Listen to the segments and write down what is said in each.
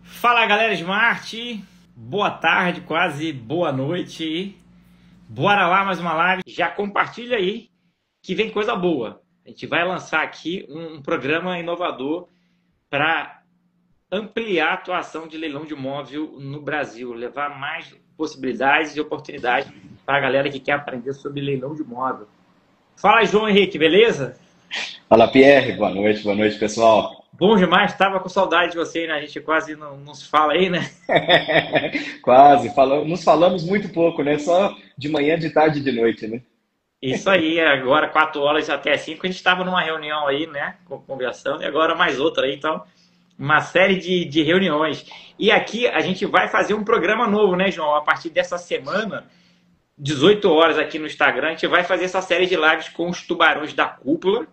Fala galera Smart, boa tarde, quase boa noite. Bora lá mais uma live. Já compartilha aí que vem coisa boa. A gente vai lançar aqui um programa inovador para ampliar a atuação de leilão de imóvel no Brasil, levar mais possibilidades e oportunidades para a galera que quer aprender sobre leilão de imóvel. Fala, João Henrique, beleza? Fala, Pierre. Boa noite, pessoal. Bom demais, estava com saudade de você, né? A gente quase não se fala aí, né? Quase, nos falamos muito pouco, né? Só de manhã, de tarde e de noite, né? Isso aí, agora 4 horas até 5, a gente estava numa reunião aí, né? Conversando, e agora mais outra aí, então, uma série de reuniões. E aqui a gente vai fazer um programa novo, né, João? A partir dessa semana, 18 horas aqui no Instagram, a gente vai fazer essa série de lives com os tubarões da cúpula,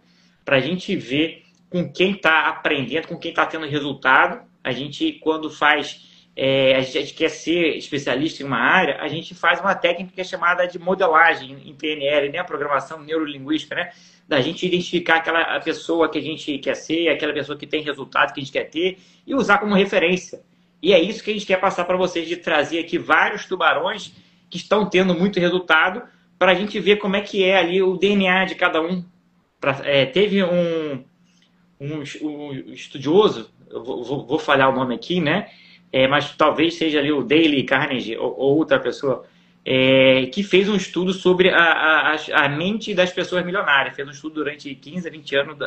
para a gente ver com quem está aprendendo, com quem está tendo resultado. A gente, quando a gente quer ser especialista em uma área, a gente faz uma técnica chamada de modelagem em PNL, né? A programação neurolinguística, né? Da gente identificar aquela pessoa que a gente quer ser, aquela pessoa que tem resultado que a gente quer ter e usar como referência. E é isso que a gente quer passar para vocês, de trazer aqui vários tubarões que estão tendo muito resultado, para a gente ver como é que é ali o DNA de cada um. Teve um estudioso, eu vou falhar o nome aqui, né? Mas talvez seja ali o Dale Carnegie ou outra pessoa, que fez um estudo sobre a mente das pessoas milionárias. Fez um estudo durante 15 a 20 anos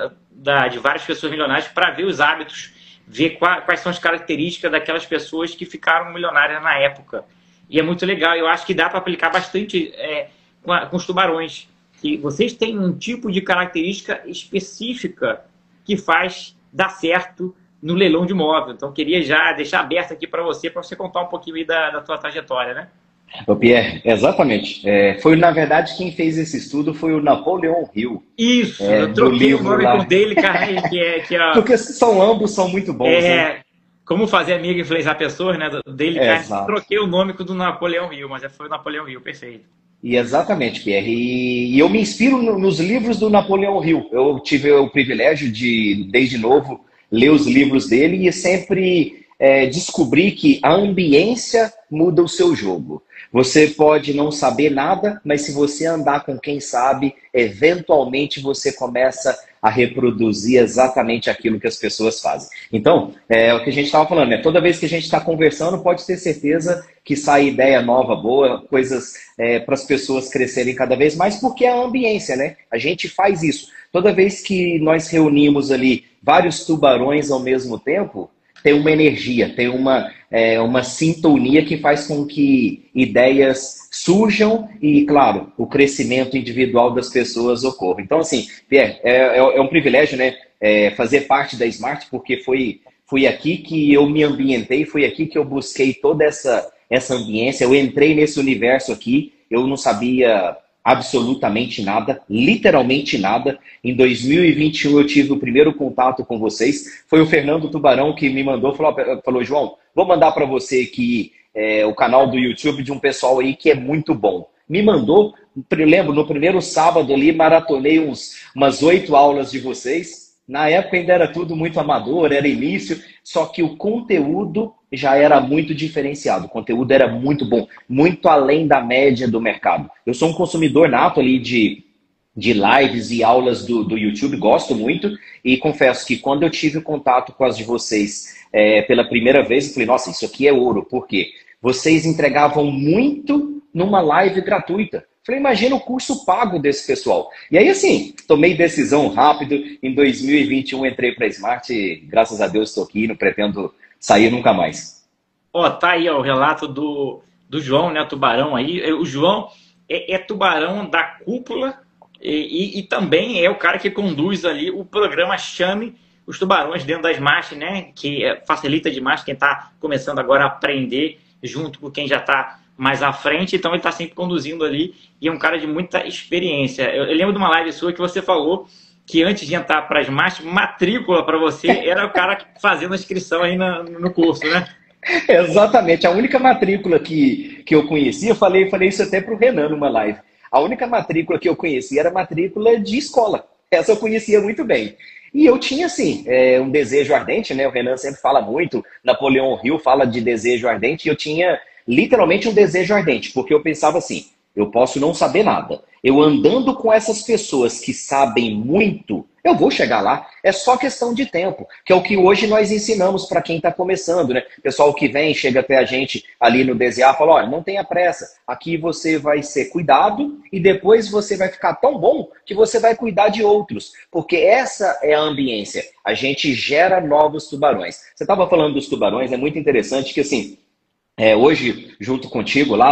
de várias pessoas milionárias para ver os hábitos, ver quais são as características daquelas pessoas que ficaram milionárias na época. E é muito legal, eu acho que dá para aplicar bastante com os tubarões. Que vocês têm um tipo de característica específica que faz dar certo no leilão de imóvel. Então, queria já deixar aberto aqui para você contar um pouquinho aí da tua trajetória, né? Ô, Pierre, exatamente. Na verdade, quem fez esse estudo foi o Napoleon Hill. Isso, eu troquei o nome com o Dale Carnegie, Porque ambos são muito bons, né? Como fazer amigo e influenciar pessoas, né? Do Dale Carnegie, troquei o nome com o do Napoleão Hill, mas foi o Napoleão Hill, perfeito. E exatamente, Pierre. E eu me inspiro nos livros do Napoleão Hill. Eu tive o privilégio de, desde novo, ler os livros dele e sempre descobri que a ambiência muda o seu jogo. Você pode não saber nada, mas se você andar com quem sabe, eventualmente você começa a reproduzir exatamente aquilo que as pessoas fazem. Então, é o que a gente estava falando, né? Toda vez que a gente está conversando, pode ter certeza que sai ideia nova, boa, coisas para as pessoas crescerem cada vez mais, porque é a ambiência, né? A gente faz isso. Toda vez que nós reunimos ali vários tubarões ao mesmo tempo, tem uma energia, tem uma sintonia que faz com que ideias surjam e, claro, o crescimento individual das pessoas ocorra. Então, assim, Pierre, é um privilégio, né, fazer parte da Smart, porque foi aqui que eu me ambientei, foi aqui que eu busquei toda essa ambiência, eu entrei nesse universo aqui, eu não sabia absolutamente nada, literalmente nada. Em 2021 eu tive o primeiro contato com vocês. Foi o Fernando Tubarão que me mandou, falou João, vou mandar para você aqui o canal do YouTube de um pessoal aí que é muito bom. Me mandou, lembro, no primeiro sábado ali, maratonei umas 8 aulas de vocês. Na época ainda era tudo muito amador, era início, só que o conteúdo já era muito diferenciado. O conteúdo era muito bom, muito além da média do mercado. Eu sou um consumidor nato ali de lives e aulas do YouTube, gosto muito, e confesso que quando eu tive contato com as de vocês pela primeira vez, eu falei, nossa, isso aqui é ouro. Por quê? Vocês entregavam muito numa live gratuita. Falei, imagina o curso pago desse pessoal. E aí, assim, tomei decisão rápido. Em 2021 entrei para a Smart e, graças a Deus, estou aqui, não pretendo sair nunca mais. Tá aí o relato do João, né? Tubarão aí. O João é tubarão da cúpula e também é o cara que conduz ali o programa Chame os Tubarões dentro da Smart, né? Que facilita demais quem está começando agora a aprender junto com quem já está mais à frente, então ele está sempre conduzindo ali e é um cara de muita experiência. Eu lembro de uma live sua que você falou que antes de entrar para as Smart, matrícula para você era o cara fazendo a inscrição aí no curso, né? Exatamente, a única matrícula que eu conhecia, eu falei isso até para o Renan numa live, a única matrícula que eu conhecia era matrícula de escola, essa eu conhecia muito bem. E eu tinha, assim, um desejo ardente, né? O Renan sempre fala muito, Napoleão Hill fala de desejo ardente, e eu tinha literalmente um desejo ardente, porque eu pensava assim, eu posso não saber nada. Eu andando com essas pessoas que sabem muito, eu vou chegar lá. É só questão de tempo, que é o que hoje nós ensinamos para quem está começando, né? Pessoal que vem, chega até a gente ali no DZA, fala, olha, não tenha pressa. Aqui você vai ser cuidado e depois você vai ficar tão bom que você vai cuidar de outros. Porque essa é a ambiência. A gente gera novos tubarões. Você estava falando dos tubarões, é muito interessante que assim, hoje, junto contigo, lá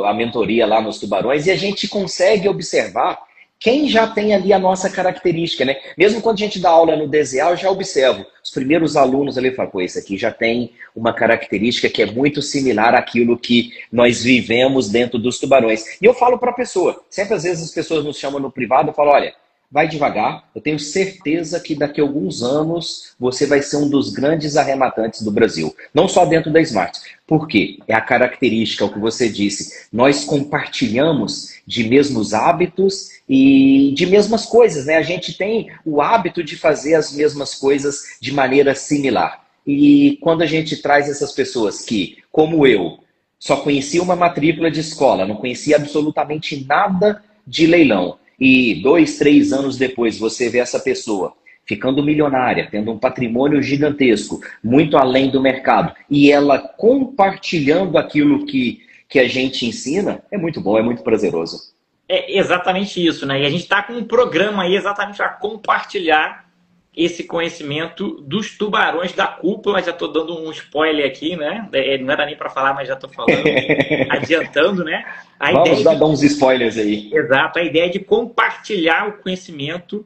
a mentoria lá nos tubarões, e a gente consegue observar quem já tem ali a nossa característica, né? Mesmo quando a gente dá aula no DZA, eu já observo. Os primeiros alunos ali falam, pô, esse aqui já tem uma característica que é muito similar àquilo que nós vivemos dentro dos tubarões. E eu falo para a pessoa, sempre às vezes as pessoas nos chamam no privado, eu falo, olha, vai devagar, eu tenho certeza que daqui a alguns anos você vai ser um dos grandes arrematantes do Brasil. Não só dentro da Smart. Por quê? É a característica, o que você disse. Nós compartilhamos de mesmos hábitos e de mesmas coisas, né? A gente tem o hábito de fazer as mesmas coisas de maneira similar. E quando a gente traz essas pessoas que, como eu, só conhecia uma matrícula de escola, não conhecia absolutamente nada de leilão, e 2, 3 anos depois você vê essa pessoa ficando milionária, tendo um patrimônio gigantesco, muito além do mercado, e ela compartilhando aquilo que a gente ensina, é muito bom, é muito prazeroso. É exatamente isso, né? E a gente está com um programa aí exatamente para compartilhar esse conhecimento dos tubarões da cúpula. Já estou dando um spoiler aqui, né? Não era nem para falar, mas já estou falando, adiantando, né? Vamos dar uns spoilers aí. Exato, a ideia é de compartilhar o conhecimento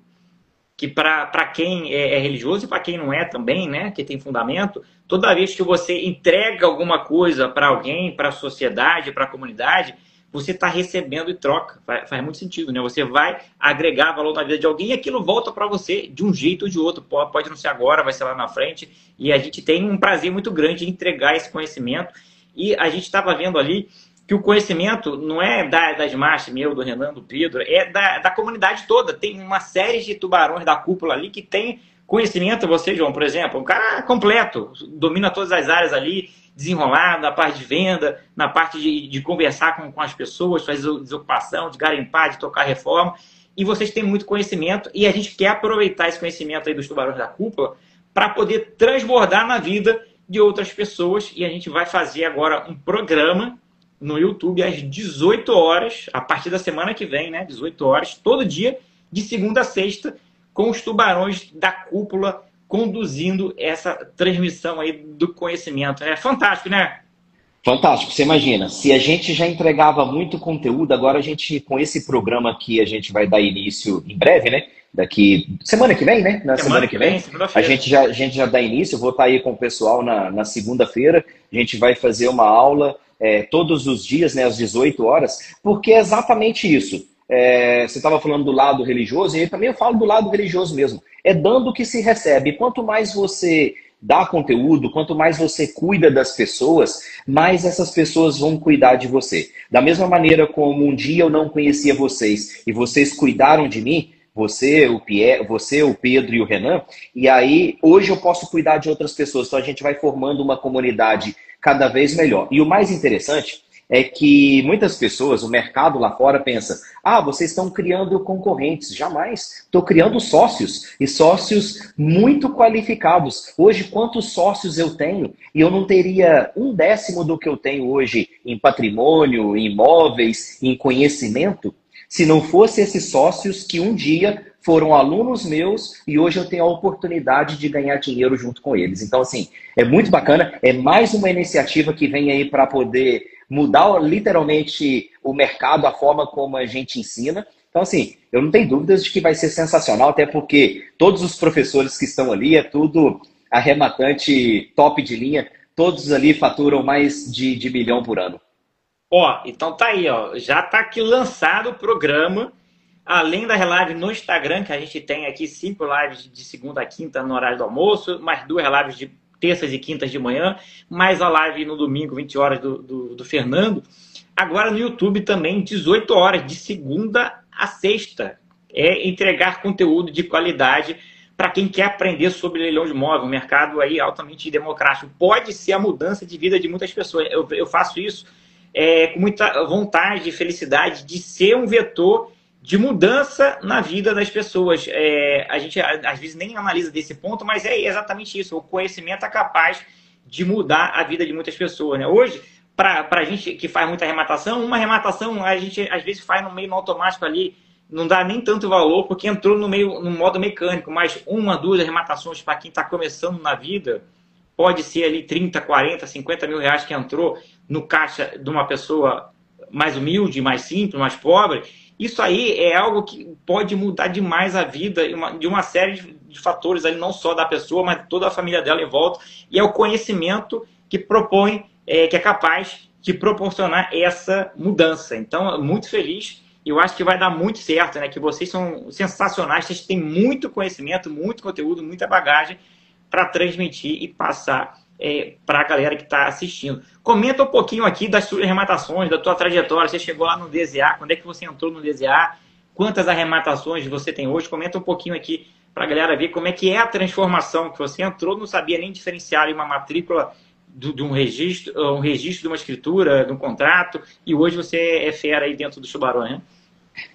que para quem é religioso e para quem não é também, né? Que tem fundamento, toda vez que você entrega alguma coisa para alguém, para a sociedade, para a comunidade, você está recebendo e troca. Faz muito sentido, né? Você vai agregar valor na vida de alguém e aquilo volta para você de um jeito ou de outro. Pode não ser agora, vai ser lá na frente. E a gente tem um prazer muito grande em entregar esse conhecimento. E a gente estava vendo ali que o conhecimento não é das marchas, meu, do Renan, do Pedro, é da comunidade toda. Tem uma série de tubarões da cúpula ali que tem conhecimento. Você, João, por exemplo, um cara completo, domina todas as áreas ali, desenrolado, na parte de venda, na parte de conversar com as pessoas, fazer desocupação, de garimpar, de tocar reforma. E vocês têm muito conhecimento e a gente quer aproveitar esse conhecimento aí dos tubarões da cúpula para poder transbordar na vida de outras pessoas. E a gente vai fazer agora um programa no YouTube às 18 horas, a partir da semana que vem, né? 18 horas, todo dia, de segunda a sexta, com os tubarões da cúpula conduzindo essa transmissão aí do conhecimento. É fantástico, né? Fantástico. Você imagina, se a gente já entregava muito conteúdo, agora a gente, com esse programa que a gente vai dar início em breve, né? Daqui, semana que vem, né? Na semana que vem, a gente já dá início. Eu vou estar aí com o pessoal na segunda-feira. A gente vai fazer uma aula todos os dias, né? Às 18 horas, porque é exatamente isso. Você estava falando do lado religioso, e eu também falo do lado religioso mesmo. É dando que se recebe. Quanto mais você dá conteúdo, quanto mais você cuida das pessoas, mais essas pessoas vão cuidar de você. Da mesma maneira como um dia eu não conhecia vocês e vocês cuidaram de mim, você, o Pedro e o Renan, e aí hoje eu posso cuidar de outras pessoas. Então a gente vai formando uma comunidade cada vez melhor. E o mais interessante é que muitas pessoas, o mercado lá fora pensa, vocês estão criando concorrentes. Jamais. Estou criando sócios, e sócios muito qualificados. Hoje, quantos sócios eu tenho? E eu não teria 1/10 do que eu tenho hoje em patrimônio, em imóveis, em conhecimento, se não fosse esses sócios que um dia foram alunos meus e hoje eu tenho a oportunidade de ganhar dinheiro junto com eles. Então, assim, é muito bacana. É mais uma iniciativa que vem aí para poder mudar literalmente o mercado, a forma como a gente ensina. Então, assim, eu não tenho dúvidas de que vai ser sensacional, até porque todos os professores que estão ali, é tudo arrematante, top de linha, todos ali faturam mais de 1 milhão por ano. Então tá aí, já tá aqui lançado o programa, além da live no Instagram, que a gente tem aqui 5 lives de segunda a quinta no horário do almoço, mais 2 lives de terças e quintas de manhã, mais a live no domingo, 20 horas do Fernando. Agora no YouTube também, 18 horas, de segunda a sexta. é entregar conteúdo de qualidade para quem quer aprender sobre leilão de imóvel, um mercado aí altamente democrático. Pode ser a mudança de vida de muitas pessoas. Eu faço isso com muita vontade e felicidade de ser um vetor de mudança na vida das pessoas. A gente, às vezes, nem analisa desse ponto, mas é exatamente isso. O conhecimento é capaz de mudar a vida de muitas pessoas, né? Hoje, para a gente que faz muita arrematação, uma arrematação a gente, às vezes, faz no meio no automático ali, não dá nem tanto valor, porque entrou no modo mecânico, mas uma, duas arrematações para quem está começando na vida, pode ser ali 30, 40, 50 mil reais que entrou no caixa de uma pessoa mais humilde, mais simples, mais pobre. Isso aí é algo que pode mudar demais a vida de uma série de fatores ali, não só da pessoa, mas toda a família dela em volta. E é o conhecimento que propõe, que é capaz de proporcionar essa mudança. Então, muito feliz. Eu acho que vai dar muito certo, né? Que vocês são sensacionais, vocês têm muito conhecimento, muito conteúdo, muita bagagem para transmitir e passar para a galera que está assistindo. Comenta um pouquinho aqui das suas arrematações, da tua trajetória. Você chegou lá no DZA, quando é que você entrou no DZA? Quantas arrematações você tem hoje? Comenta um pouquinho aqui para a galera ver como é que é a transformação que você entrou, não sabia nem diferenciar uma matrícula de um registro de uma escritura, de um contrato, e hoje você é fera aí dentro do Tubarão, né?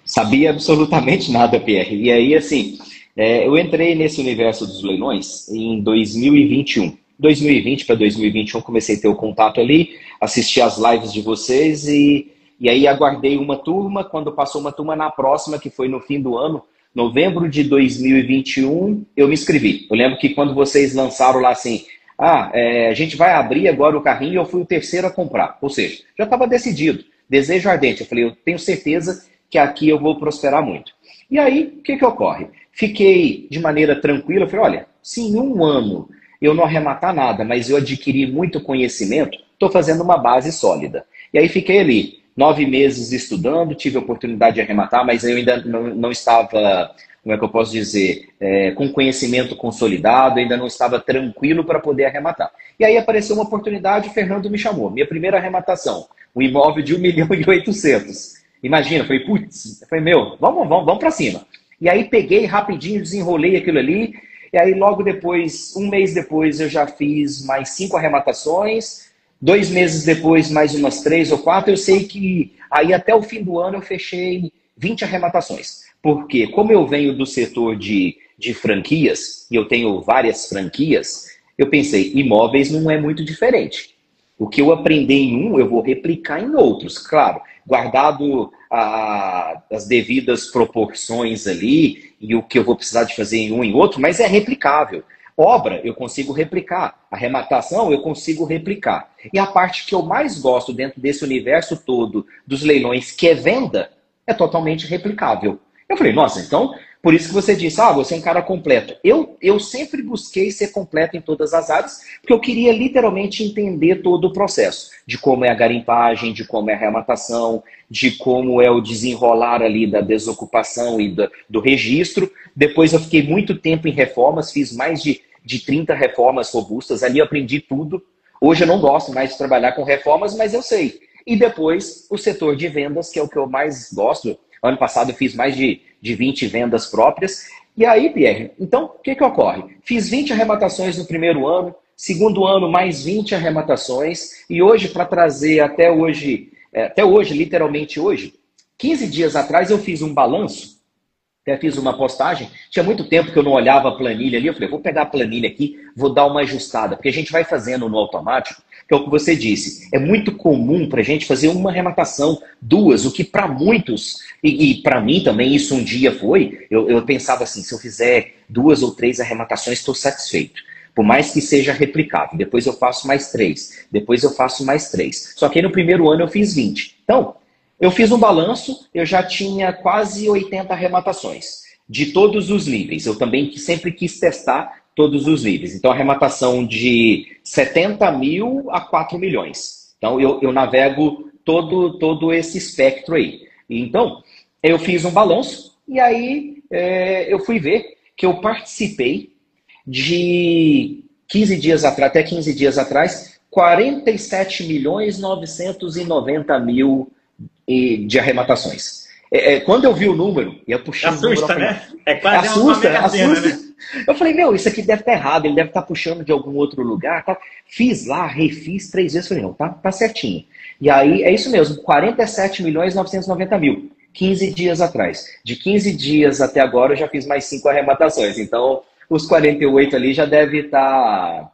Sabia absolutamente nada, Pierre. E aí, assim, eu entrei nesse universo dos leilões em 2021. 2020 para 2021 comecei a ter o contato ali, assisti as lives de vocês e aí aguardei uma turma. Quando passou uma turma, na próxima, que foi no fim do ano, novembro de 2021, eu me inscrevi. Eu lembro que quando vocês lançaram lá assim, a gente vai abrir agora o carrinho, eu fui o terceiro a comprar. Ou seja, já estava decidido, desejo ardente. Eu falei, eu tenho certeza que aqui eu vou prosperar muito. E aí, o que ocorre? Fiquei de maneira tranquila, falei, olha, se em um ano eu não arrematar nada, mas eu adquiri muito conhecimento, estou fazendo uma base sólida. E aí fiquei ali, 9 meses estudando, tive a oportunidade de arrematar, mas eu ainda não estava, como é que eu posso dizer, com conhecimento consolidado, ainda não estava tranquilo para poder arrematar. E aí apareceu uma oportunidade, o Fernando me chamou. Minha primeira arrematação, um imóvel de 1.800.000. Imagina, falei, putz, vamos para cima. E aí peguei rapidinho, desenrolei aquilo ali, e aí logo depois, um mês depois, eu já fiz mais 5 arrematações, 2 meses depois, mais umas 3 ou 4, eu sei que aí até o fim do ano eu fechei 20 arrematações. Porque como eu venho do setor de franquias, e eu tenho várias franquias, eu pensei, imóveis não é muito diferente. O que eu aprender em um, eu vou replicar em outros, claro, guardado as devidas proporções ali, e o que eu vou precisar de fazer em um e em outro, mas é replicável. Obra, eu consigo replicar. Arrematação, eu consigo replicar. E a parte que eu mais gosto dentro desse universo todo dos leilões, que é venda, é totalmente replicável. Eu falei, nossa, então, por isso que você disse, você é um cara completo. Eu sempre busquei ser completo em todas as áreas, porque eu queria literalmente entender todo o processo, de como é a garimpagem, de como é a arrematação, de como é o desenrolar ali da desocupação e do registro. Depois eu fiquei muito tempo em reformas, fiz mais de 30 reformas robustas, ali eu aprendi tudo. Hoje eu não gosto mais de trabalhar com reformas, mas eu sei. E depois o setor de vendas, que é o que eu mais gosto. Ano passado eu fiz mais de 20 vendas próprias. E aí, Pierre, então, o que ocorre? Fiz 20 arrematações no primeiro ano, segundo ano mais 20 arrematações, e hoje, para trazer até hoje, literalmente hoje, 15 dias atrás eu fiz um balanço, até fiz uma postagem, tinha muito tempo que eu não olhava a planilha ali, eu falei, vou pegar a planilha aqui, vou dar uma ajustada, porque a gente vai fazendo no automático, que é o que você disse, é muito comum para a gente fazer uma arrematação, 2, o que para muitos, e para mim também isso um dia foi, eu pensava assim, se eu fizer 2 ou 3 arrematações, estou satisfeito. Por mais que seja replicável, depois eu faço mais 3, depois eu faço mais 3. Só que aí no primeiro ano eu fiz 20. Então, eu fiz um balanço, eu já tinha quase 80 arrematações, de todos os níveis. Eu também sempre quis testar todos os níveis. Então, arrematação de 70 mil a 4 milhões. Então, eu navego todo esse espectro aí. Então, eu fiz um balanço e aí eu fui ver que eu participei de 15 dias atrás, até 15 dias atrás, 47.990.000 de arrematações. Quando eu vi o número, ia puxando o número. Assusta, né? É quase uma Assusta, mega-sena, assusta. né? Eu falei, meu, isso aqui deve estar errado, ele deve estar puxando de algum outro lugar. Tal. Fiz lá, refiz 3 vezes, falei, não, tá certinho. E aí, é isso mesmo, 47.990.000, 15 dias atrás. De 15 dias até agora, eu já fiz mais 5 arrematações. Então, os 48 ali já deve estar...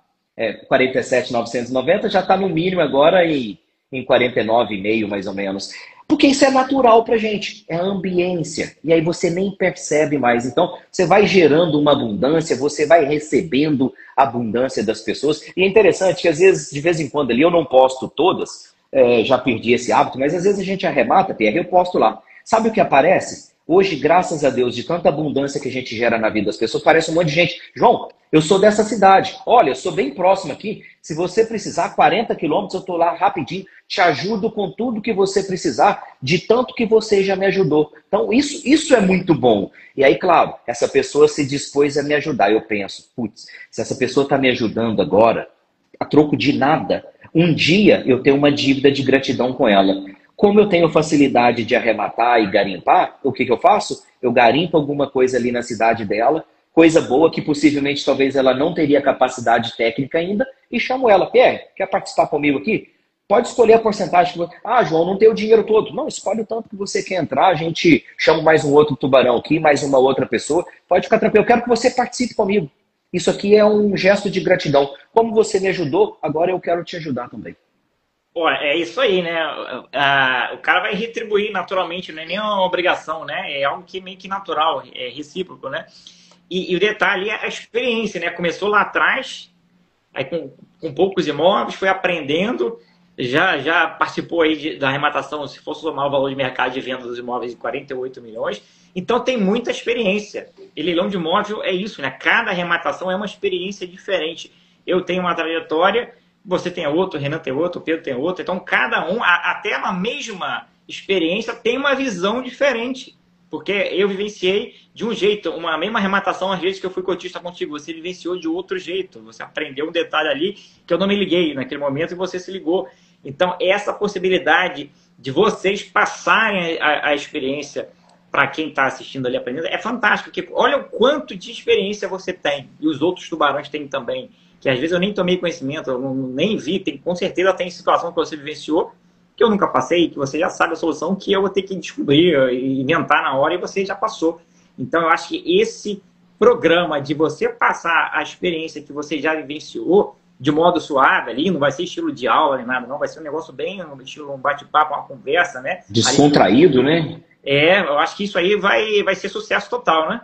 47.990 já está no mínimo agora em 49,5 mais ou menos. Porque isso é natural pra gente, é a ambiência. E aí você nem percebe mais. Então, você vai gerando uma abundância, você vai recebendo a abundância das pessoas. E é interessante que às vezes, de vez em quando ali, eu não posto todas, já perdi esse hábito, mas às vezes a gente arremata, Pierre, eu posto lá. Sabe o que aparece? Hoje, graças a Deus, de tanta abundância que a gente gera na vida das pessoas, parece um monte de gente. João, eu sou dessa cidade. Olha, eu sou bem próximo aqui. Se você precisar, 40 quilômetros, eu estou lá rapidinho. Te ajudo com tudo que você precisar, de tanto que você já me ajudou. Então, isso é muito bom. E aí, claro, essa pessoa se dispôs a me ajudar. Eu penso, putz, se essa pessoa está me ajudando agora, a troco de nada, um dia eu tenho uma dívida de gratidão com ela. Como eu tenho facilidade de arrematar e garimpar, o que eu faço? Eu garimpo alguma coisa ali na cidade dela, coisa boa que possivelmente talvez ela não teria capacidade técnica ainda, e chamo ela. Pierre, quer participar comigo aqui? Pode escolher a porcentagem. João, não tem o dinheiro todo. Não, escolhe o tanto que você quer entrar, a gente chama mais um outro tubarão aqui, mais uma outra pessoa. Pode ficar tranquilo, eu quero que você participe comigo. Isso aqui é um gesto de gratidão. Como você me ajudou, agora eu quero te ajudar também. Pô, é isso aí, né? O cara vai retribuir naturalmente, não é nem uma obrigação, né? É algo que é meio que natural, é recíproco, né? E o detalhe é a experiência, né? Começou lá atrás, aí com poucos imóveis, foi aprendendo, já participou aí da arrematação, se for somar o valor de mercado de venda dos imóveis, de 48 milhões. Então tem muita experiência. E leilão de imóvel é isso, né? Cada arrematação é uma experiência diferente. Eu tenho uma trajetória, você tem outro, o Renan tem outro, o Pedro tem outro. Então, cada um, até na mesma experiência, tem uma visão diferente. Porque eu vivenciei de um jeito, uma mesma arrematação, às vezes que eu fui cotista contigo, você vivenciou de outro jeito. Você aprendeu um detalhe ali que eu não me liguei naquele momento e você se ligou. Então, essa possibilidade de vocês passarem a experiência para quem está assistindo ali, aprendendo, é fantástico. Porque olha o quanto de experiência você tem. E os outros tubarões têm também. Que às vezes eu nem tomei conhecimento, eu nem vi, com certeza tem situação que você vivenciou, que eu nunca passei, que você já sabe a solução, que eu vou ter que descobrir e inventar na hora e você já passou. Então eu acho que esse programa de você passar a experiência que você já vivenciou de modo suave ali, não vai ser estilo de aula nem nada, não, vai ser um negócio bem, estilo um bate-papo, uma conversa, né? Descontraído, né? Eu acho que isso aí vai ser sucesso total, né?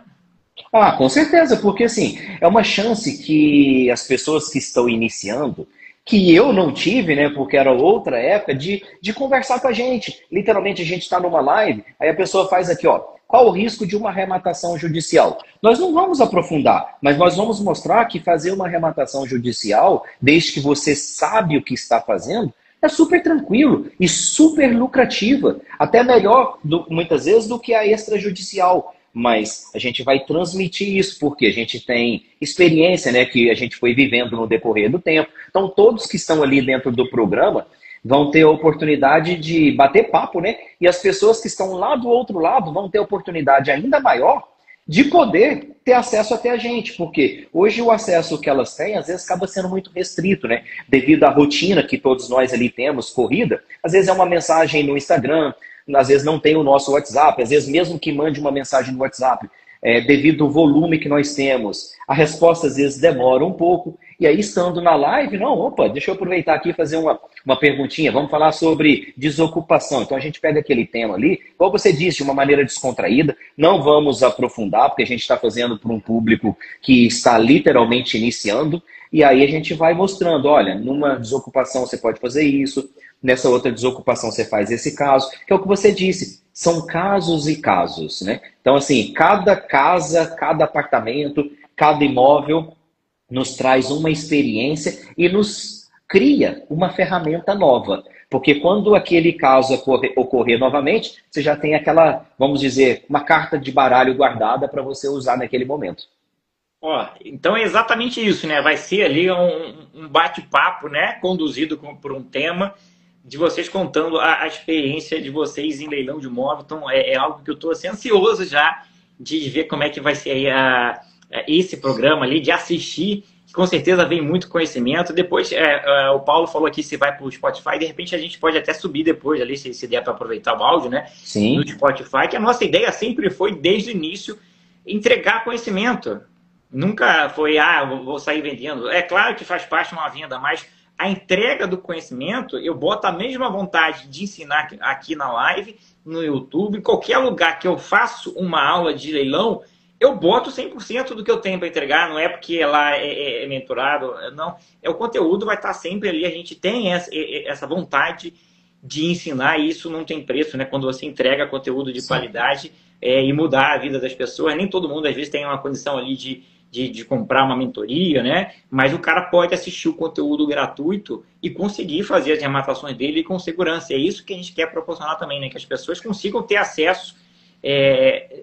Com certeza, porque assim, é uma chance que as pessoas que estão iniciando, que eu não tive, né, porque era outra época, de conversar com a gente. Literalmente, a gente está numa live, aí a pessoa faz aqui, ó, qual o risco de uma arrematação judicial? Nós não vamos aprofundar, mas nós vamos mostrar que fazer uma arrematação judicial, desde que você sabe o que está fazendo, é super tranquilo e super lucrativa. Até melhor, muitas vezes, do que a extrajudicial. Mas a gente vai transmitir isso, porque a gente tem experiência, né, que a gente foi vivendo no decorrer do tempo. Então, todos que estão ali dentro do programa vão ter a oportunidade de bater papo, né? E as pessoas que estão lá do outro lado vão ter a oportunidade ainda maior de poder ter acesso até a gente, porque hoje o acesso que elas têm, às vezes, acaba sendo muito restrito, né? Devido à rotina que todos nós ali temos, corrida, às vezes é uma mensagem no Instagram, às vezes não tem o nosso WhatsApp, às vezes mesmo que mande uma mensagem no WhatsApp, devido ao volume que nós temos, a resposta às vezes demora um pouco, e aí estando na live, deixa eu aproveitar aqui e fazer uma perguntinha, vamos falar sobre desocupação. Então a gente pega aquele tema ali, como você disse, de uma maneira descontraída, não vamos aprofundar, porque a gente está fazendo para um público que está literalmente iniciando, e aí a gente vai mostrando, olha, numa desocupação você pode fazer isso, nessa outra desocupação você faz esse caso, que é o que você disse, são casos e casos, né? Então, assim, cada casa, cada apartamento, cada imóvel nos traz uma experiência e nos cria uma ferramenta nova. Porque quando aquele caso ocorrer novamente, você já tem aquela, vamos dizer, uma carta de baralho guardada para você usar naquele momento. Então é exatamente isso, né? Vai ser ali um bate-papo, né? Conduzido por um tema, de vocês contando a experiência de vocês em leilão de imóvel. Então, é algo que eu estou assim, ansioso já de ver como é que vai ser aí esse programa ali, de assistir. Com certeza vem muito conhecimento. Depois, o Paulo falou aqui se vai para o Spotify. De repente, a gente pode até subir depois ali, se der para aproveitar o áudio, né? Sim. No Spotify, que a nossa ideia sempre foi, desde o início, entregar conhecimento. Nunca foi, vou sair vendendo. É claro que faz parte de uma venda, mas a entrega do conhecimento, eu boto a mesma vontade de ensinar aqui na live, no YouTube, em qualquer lugar que eu faço uma aula de leilão, eu boto 100% do que eu tenho para entregar. Não é porque lá é mentorado, não. O conteúdo vai estar sempre ali. A gente tem essa vontade de ensinar, e isso não tem preço, né? Quando você entrega conteúdo de qualidade e mudar a vida das pessoas. Nem todo mundo, às vezes, tem uma condição ali de comprar uma mentoria, né? Mas o cara pode assistir o conteúdo gratuito e conseguir fazer as rematações dele com segurança. É isso que a gente quer proporcionar também, né? Que as pessoas consigam ter acesso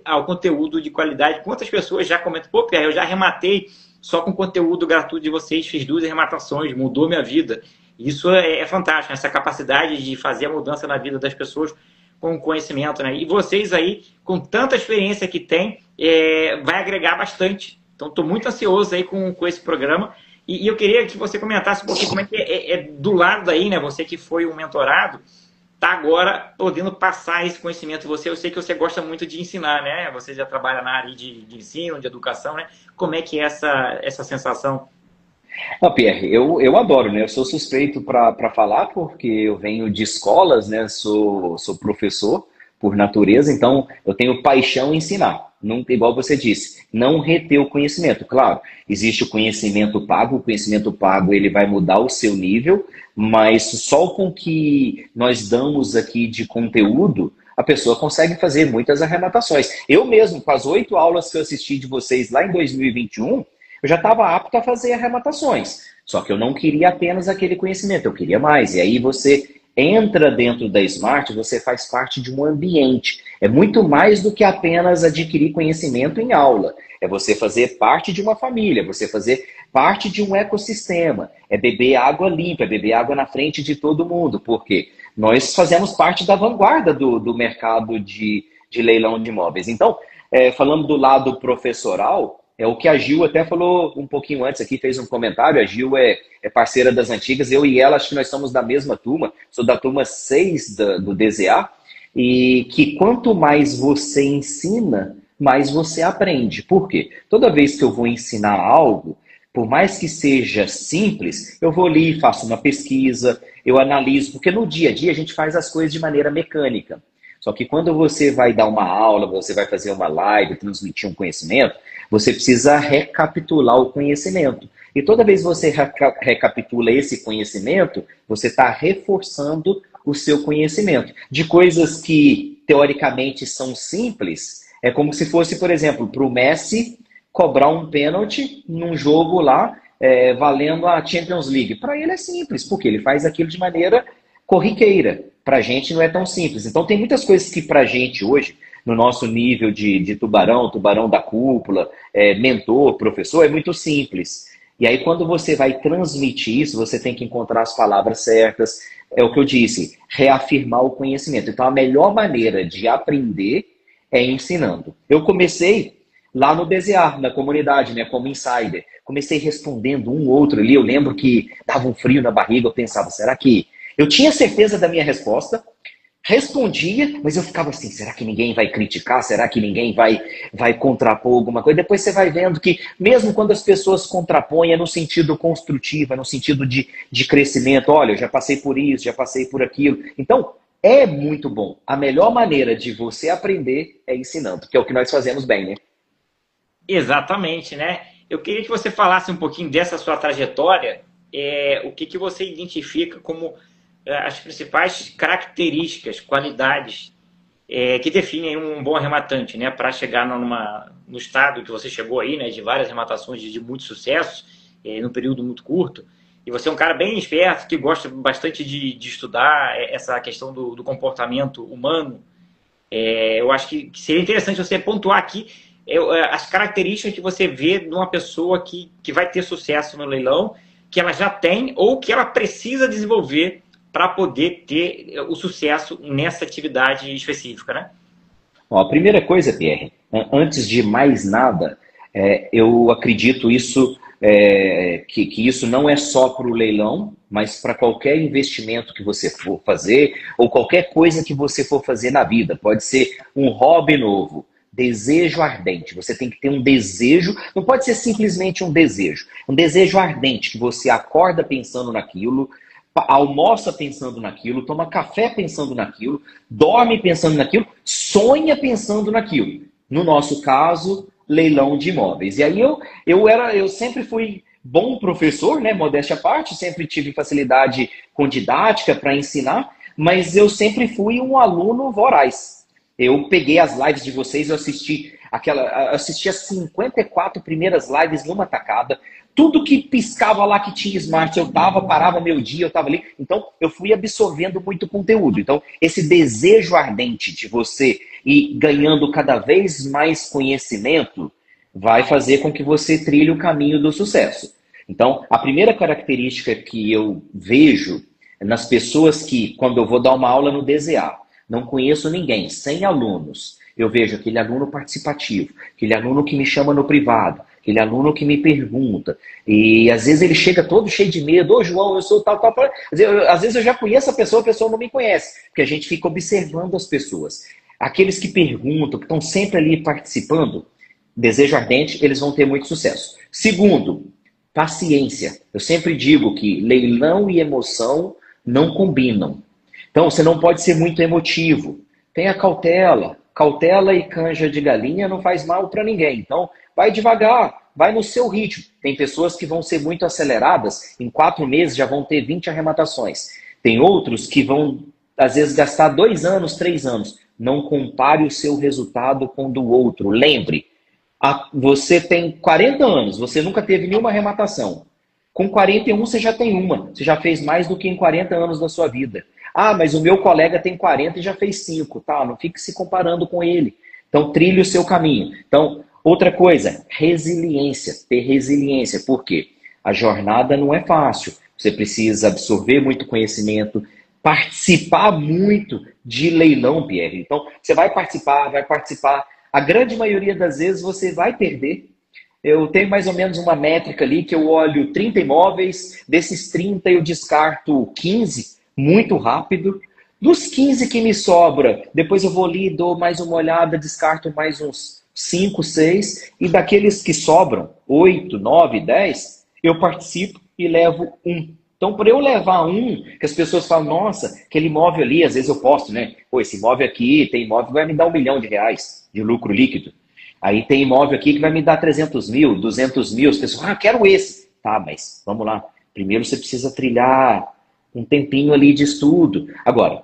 ao conteúdo de qualidade. Quantas pessoas já comentam, pô, Pierre, eu já rematei só com conteúdo gratuito de vocês, fiz 2 rematações, mudou minha vida. Isso é fantástico, essa capacidade de fazer a mudança na vida das pessoas com conhecimento, né? E vocês aí, com tanta experiência que tem, vai agregar bastante. Então, estou muito ansioso aí com esse programa. E eu queria que você comentasse um pouquinho como é que é do lado daí, né? Você que foi um mentorado, está agora podendo passar esse conhecimento. Eu sei que você gosta muito de ensinar, né? Você já trabalha na área de ensino, de educação, né? Como é que é essa sensação? Pierre, eu adoro, né? Eu sou suspeito para falar porque eu venho de escolas, né? Sou professor por natureza, então eu tenho paixão em ensinar. Não, igual você disse, não reter o conhecimento. Claro, existe o conhecimento pago ele vai mudar o seu nível, mas só com o que nós damos aqui de conteúdo, a pessoa consegue fazer muitas arrematações. Eu mesmo, com as 8 aulas que eu assisti de vocês lá em 2021, eu já estava apto a fazer arrematações. Só que eu não queria apenas aquele conhecimento, eu queria mais. E aí você entra dentro da Smart, você faz parte de um ambiente. É muito mais do que apenas adquirir conhecimento em aula. É você fazer parte de uma família, você fazer parte de um ecossistema. É beber água limpa, é beber água na frente de todo mundo. Porque nós fazemos parte da vanguarda do mercado de leilão de imóveis. Então, falando do lado professoral, é o que a Gil até falou um pouquinho antes aqui, fez um comentário. A Gil é parceira das antigas, eu e ela, acho que nós somos da mesma turma, sou da turma 6 do DZA, e que quanto mais você ensina, mais você aprende. Por quê? Toda vez que eu vou ensinar algo, por mais que seja simples, eu vou ali, faço uma pesquisa, eu analiso, porque no dia a dia a gente faz as coisas de maneira mecânica. Só que quando você vai dar uma aula, você vai fazer uma live, transmitir um conhecimento, você precisa recapitular o conhecimento. E toda vez que você recapitula esse conhecimento, você está reforçando o seu conhecimento. De coisas que, teoricamente, são simples, é como se fosse, por exemplo, para o Messi cobrar um pênalti num jogo lá, valendo a Champions League. Para ele é simples, porque ele faz aquilo de maneira corriqueira. Para a gente não é tão simples. Então tem muitas coisas que para a gente hoje, no nosso nível de tubarão da cúpula, mentor, professor, é muito simples. E aí quando você vai transmitir isso, você tem que encontrar as palavras certas. É o que eu disse, reafirmar o conhecimento. Então a melhor maneira de aprender é ensinando. Eu comecei lá no DZA, na comunidade, né, como insider. Comecei respondendo um outro ali. Eu lembro que dava um frio na barriga, eu pensava, será que... Eu tinha certeza da minha resposta, respondia, mas eu ficava assim, será que ninguém vai criticar? Será que ninguém vai contrapor alguma coisa? Depois você vai vendo que, mesmo quando as pessoas contrapõem, é no sentido construtivo, é no sentido de crescimento. Olha, eu já passei por isso, já passei por aquilo. Então, é muito bom. A melhor maneira de você aprender é ensinando, que é o que nós fazemos bem, né? Exatamente, né? Eu queria que você falasse um pouquinho dessa sua trajetória, o que você identifica como as principais características, qualidades que definem um bom arrematante, né? Para chegar no estado que você chegou aí, né? De várias arrematações de muito sucesso, num período muito curto. E você é um cara bem esperto, que gosta bastante de estudar essa questão do comportamento humano. Eu acho que seria interessante você pontuar aqui as características que você vê de uma pessoa que vai ter sucesso no leilão, que ela já tem ou que ela precisa desenvolver para poder ter o sucesso nessa atividade específica, né? Ó, a primeira coisa, Pierre, antes de mais nada, eu acredito que isso não é só para o leilão, mas para qualquer investimento que você for fazer ou qualquer coisa que você for fazer na vida. Pode ser um hobby novo, desejo ardente. Você tem que ter um desejo, não pode ser simplesmente um desejo ardente, que você acorda pensando naquilo, almoça pensando naquilo, toma café pensando naquilo, dorme pensando naquilo, sonha pensando naquilo. No nosso caso, leilão de imóveis. E aí eu sempre fui bom professor, né? Modéstia à parte, sempre tive facilidade com didática para ensinar, mas eu sempre fui um aluno voraz. Eu peguei as lives de vocês, eu assisti as 54 primeiras lives numa tacada. Tudo que piscava lá que tinha smart, parava meu dia, eu estava ali. Então, eu fui absorvendo muito conteúdo. Então, esse desejo ardente de você ir ganhando cada vez mais conhecimento vai fazer com que você trilhe o caminho do sucesso. Então, a primeira característica que eu vejo nas pessoas que, quando eu vou dar uma aula no DZA, não conheço ninguém, 100 alunos, eu vejo aquele aluno participativo, aquele aluno que me chama no privado, aquele aluno que me pergunta, e às vezes ele chega todo cheio de medo, ô João, eu sou tal. Às vezes eu já conheço a pessoa não me conhece, porque a gente fica observando as pessoas. Aqueles que perguntam, que estão sempre ali participando, desejo ardente, eles vão ter muito sucesso. Segundo, paciência. Eu sempre digo que leilão e emoção não combinam. Então, você não pode ser muito emotivo. Tenha cautela. Cautela e canja de galinha não faz mal para ninguém. Então, vai devagar, vai no seu ritmo. Tem pessoas que vão ser muito aceleradas, em 4 meses já vão ter 20 arrematações. Tem outros que vão, às vezes, gastar 2 anos, 3 anos. Não compare o seu resultado com o do outro. Lembre, você tem 40 anos, você nunca teve nenhuma arrematação. Com 41 você já tem uma. Você já fez mais do que em 40 anos da sua vida. Ah, mas o meu colega tem 40 e já fez 5. Tá, não fique se comparando com ele. Então, trilhe o seu caminho. Então, outra coisa, resiliência. Ter resiliência. Por quê? A jornada não é fácil. Você precisa absorver muito conhecimento, participar muito de leilão, Pierre. Então, você vai participar. A grande maioria das vezes você vai perder. Eu tenho mais ou menos uma métrica ali que eu olho 30 imóveis, desses 30 eu descarto 15 muito rápido. Dos 15 que me sobra, depois eu vou ali, dou mais uma olhada, descarto mais uns 5, 6. E daqueles que sobram, 8, 9, 10, eu participo e levo um. Então, para eu levar um, que as pessoas falam, nossa, aquele imóvel ali, às vezes eu posto, né? Pô, esse imóvel aqui, tem imóvel que vai me dar R$1 milhão de lucro líquido. Aí tem imóvel aqui que vai me dar 300 mil, 200 mil. As pessoas, quero esse. Tá, mas vamos lá. Primeiro você precisa trilhar um tempinho ali de estudo. Agora,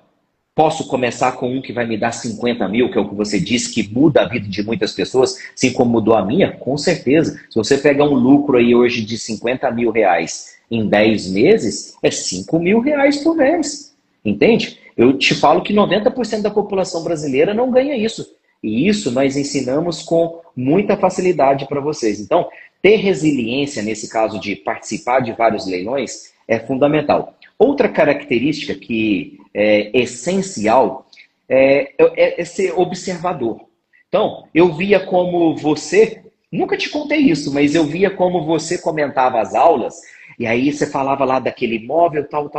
posso começar com um que vai me dar 50 mil, que é o que você disse, que muda a vida de muitas pessoas, assim como mudou a minha? Com certeza. Se você pegar um lucro aí hoje de 50 mil reais em 10 meses, é 5 mil reais por mês. Entende? Eu te falo que 90% da população brasileira não ganha isso. E isso nós ensinamos com muita facilidade para vocês. Então, ter resiliência, nesse caso de participar de vários leilões, é fundamental. Outra característica que é essencial é ser observador. Então, eu via como você, nunca te contei isso, mas eu via como você comentava as aulas, e aí você falava lá daquele imóvel, tal,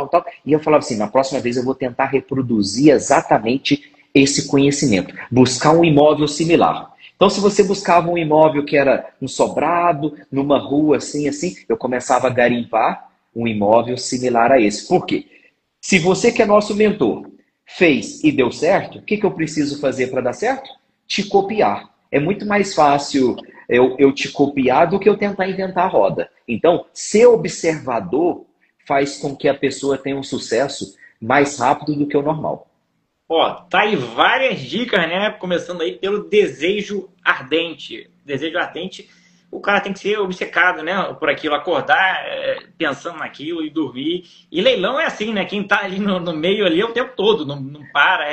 e eu falava assim, na próxima vez eu vou tentar reproduzir exatamente esse conhecimento, buscar um imóvel similar. Então, se você buscava um imóvel que era um sobrado, numa rua assim, eu começava a garimpar um imóvel similar a esse. Por quê? Se você que é nosso mentor fez e deu certo, o que eu preciso fazer para dar certo? Te copiar. É muito mais fácil eu te copiar do que eu tentar inventar a roda. Então, ser observador faz com que a pessoa tenha um sucesso mais rápido do que o normal. Ó, tá aí várias dicas, né? Começando aí pelo desejo ardente. Desejo ardente, o cara tem que ser obcecado, né? Por aquilo, acordar pensando naquilo e dormir. E leilão é assim, né? Quem tá ali no meio ali é o tempo todo, não para,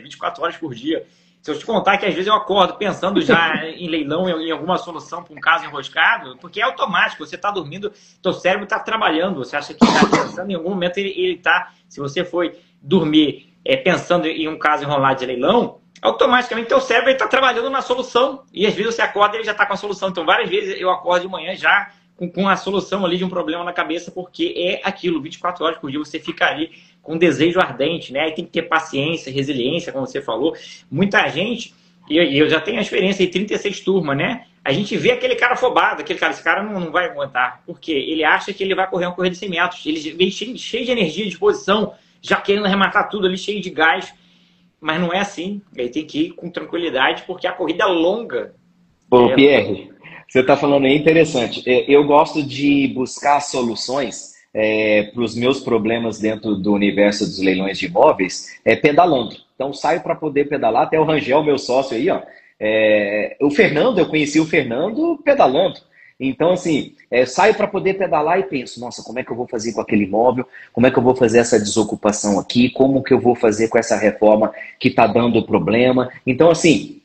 24 horas por dia. Se eu te contar que às vezes eu acordo pensando já em leilão, em alguma solução para um caso enroscado, porque é automático, você está dormindo, teu cérebro está trabalhando, você acha que está pensando, em algum momento ele está, se você for dormir pensando em um caso enrolado de leilão, automaticamente teu cérebro está trabalhando na solução, e às vezes você acorda e ele já está com a solução. Então várias vezes eu acordo de manhã já com a solução ali de um problema na cabeça, porque é aquilo, 24 horas por dia você fica ali com desejo ardente, né? Aí tem que ter paciência, resiliência, como você falou. Muita gente, e eu já tenho a experiência de 36 turmas, né? A gente vê aquele cara afobado, aquele cara, esse cara não vai aguentar, porque ele acha que ele vai correr uma corrida de 100 metros, ele vem cheio de energia, de disposição, já querendo arrematar tudo ali, cheio de gás, mas não é assim, ele tem que ir com tranquilidade, porque a corrida é longa. Ô, Pierre, você está falando aí interessante. Eu gosto de buscar soluções para os meus problemas dentro do universo dos leilões de imóveis, pedalando. Então, saio para poder pedalar, até o Rangel, meu sócio aí, ó. O Fernando, eu conheci o Fernando pedalando. Então, assim, saio para poder pedalar e penso, nossa, como é que eu vou fazer com aquele imóvel? Como é que eu vou fazer essa desocupação aqui? Como que eu vou fazer com essa reforma que está dando problema? Então, assim,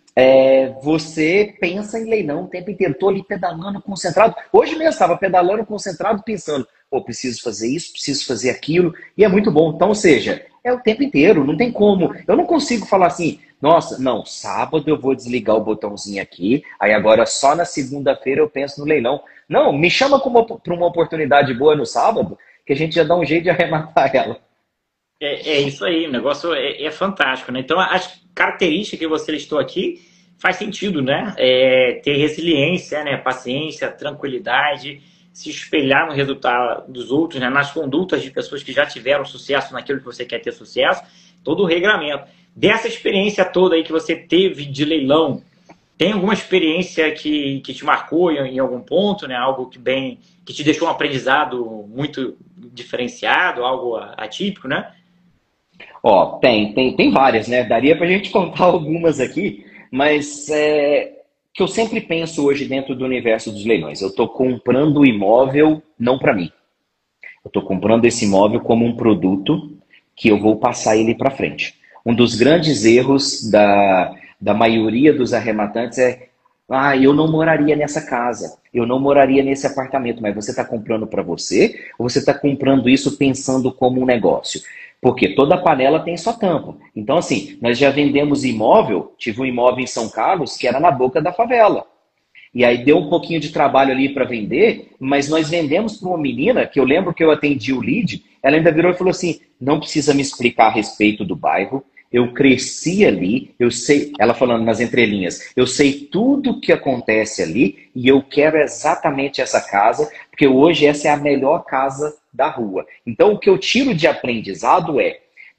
você pensa em leilão o tempo inteiro. Estou ali pedalando, concentrado. Hoje mesmo estava pedalando, concentrado, pensando, pô, preciso fazer isso, preciso fazer aquilo. E é muito bom. Então, ou seja, é o tempo inteiro, não tem como. Eu não consigo falar assim, nossa, não, sábado eu vou desligar o botãozinho aqui, aí agora só na segunda-feira eu penso no leilão. Não, me chama para uma oportunidade boa no sábado, que a gente já dá um jeito de arrematar ela. É isso aí, o negócio é fantástico, né? Então, as características que você listou aqui faz sentido, né? Ter resiliência, né? Paciência, tranquilidade, se espelhar no resultado dos outros, né? Nas condutas de pessoas que já tiveram sucesso naquilo que você quer ter sucesso, todo o regramento. Dessa experiência toda aí que você teve de leilão, tem alguma experiência que te marcou em algum ponto, né? Algo que te deixou um aprendizado muito diferenciado, algo atípico, né? Ó, tem várias, né? Daria pra gente contar algumas aqui, mas que eu sempre penso hoje dentro do universo dos leilões. Eu estou comprando o imóvel não para mim. Eu estou comprando esse imóvel como um produto que eu vou passar ele para frente. Um dos grandes erros da maioria dos arrematantes eu não moraria nessa casa, eu não moraria nesse apartamento, mas você está comprando para você ou você está comprando isso pensando como um negócio? Porque toda panela tem sua tampa. Então, assim, nós já vendemos imóvel, tive um imóvel em São Carlos que era na boca da favela. E aí deu um pouquinho de trabalho ali para vender, mas nós vendemos para uma menina, que eu lembro que eu atendi o lead, ela ainda virou e falou assim, não precisa me explicar a respeito do bairro, eu cresci ali, eu sei, ela falando nas entrelinhas, eu sei tudo o que acontece ali e eu quero exatamente essa casa, porque hoje essa é a melhor casa da rua. Então o que eu tiro de aprendizado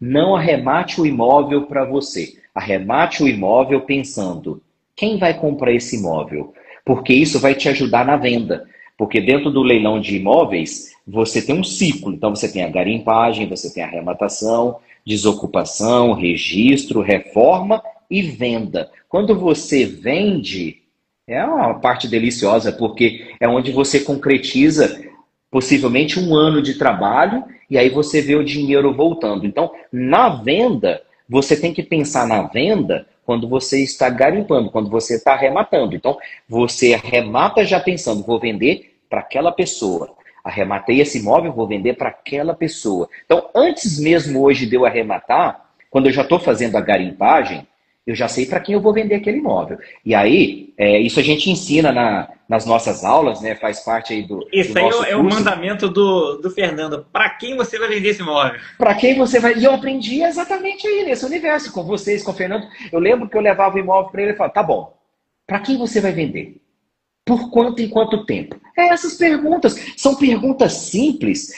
não arremate o imóvel para você, arremate o imóvel pensando, quem vai comprar esse imóvel? Porque isso vai te ajudar na venda. Porque dentro do leilão de imóveis, você tem um ciclo. Então você tem a garimpagem, você tem a arrematação, desocupação, registro, reforma e venda. Quando você vende, é uma parte deliciosa, porque é onde você concretiza possivelmente um ano de trabalho e aí você vê o dinheiro voltando. Então, na venda, você tem que pensar na venda quando você está garimpando, quando você está arrematando. Então, você arremata já pensando, vou vender para aquela pessoa. Arrematei esse imóvel, vou vender para aquela pessoa. Então, antes mesmo hoje de eu arrematar, quando eu já estou fazendo a garimpagem, eu já sei para quem eu vou vender aquele imóvel. E aí, isso a gente ensina nas nossas aulas, né? Faz parte aí do Isso do aí nosso é o curso. mandamento do Fernando. Para quem você vai vender esse imóvel? Para quem você vai... E eu aprendi exatamente aí, nesse universo, com vocês, com o Fernando. Eu lembro que eu levava o imóvel para ele e falava, tá bom, para quem você vai vender? Por quanto e quanto tempo? Essas perguntas são perguntas simples,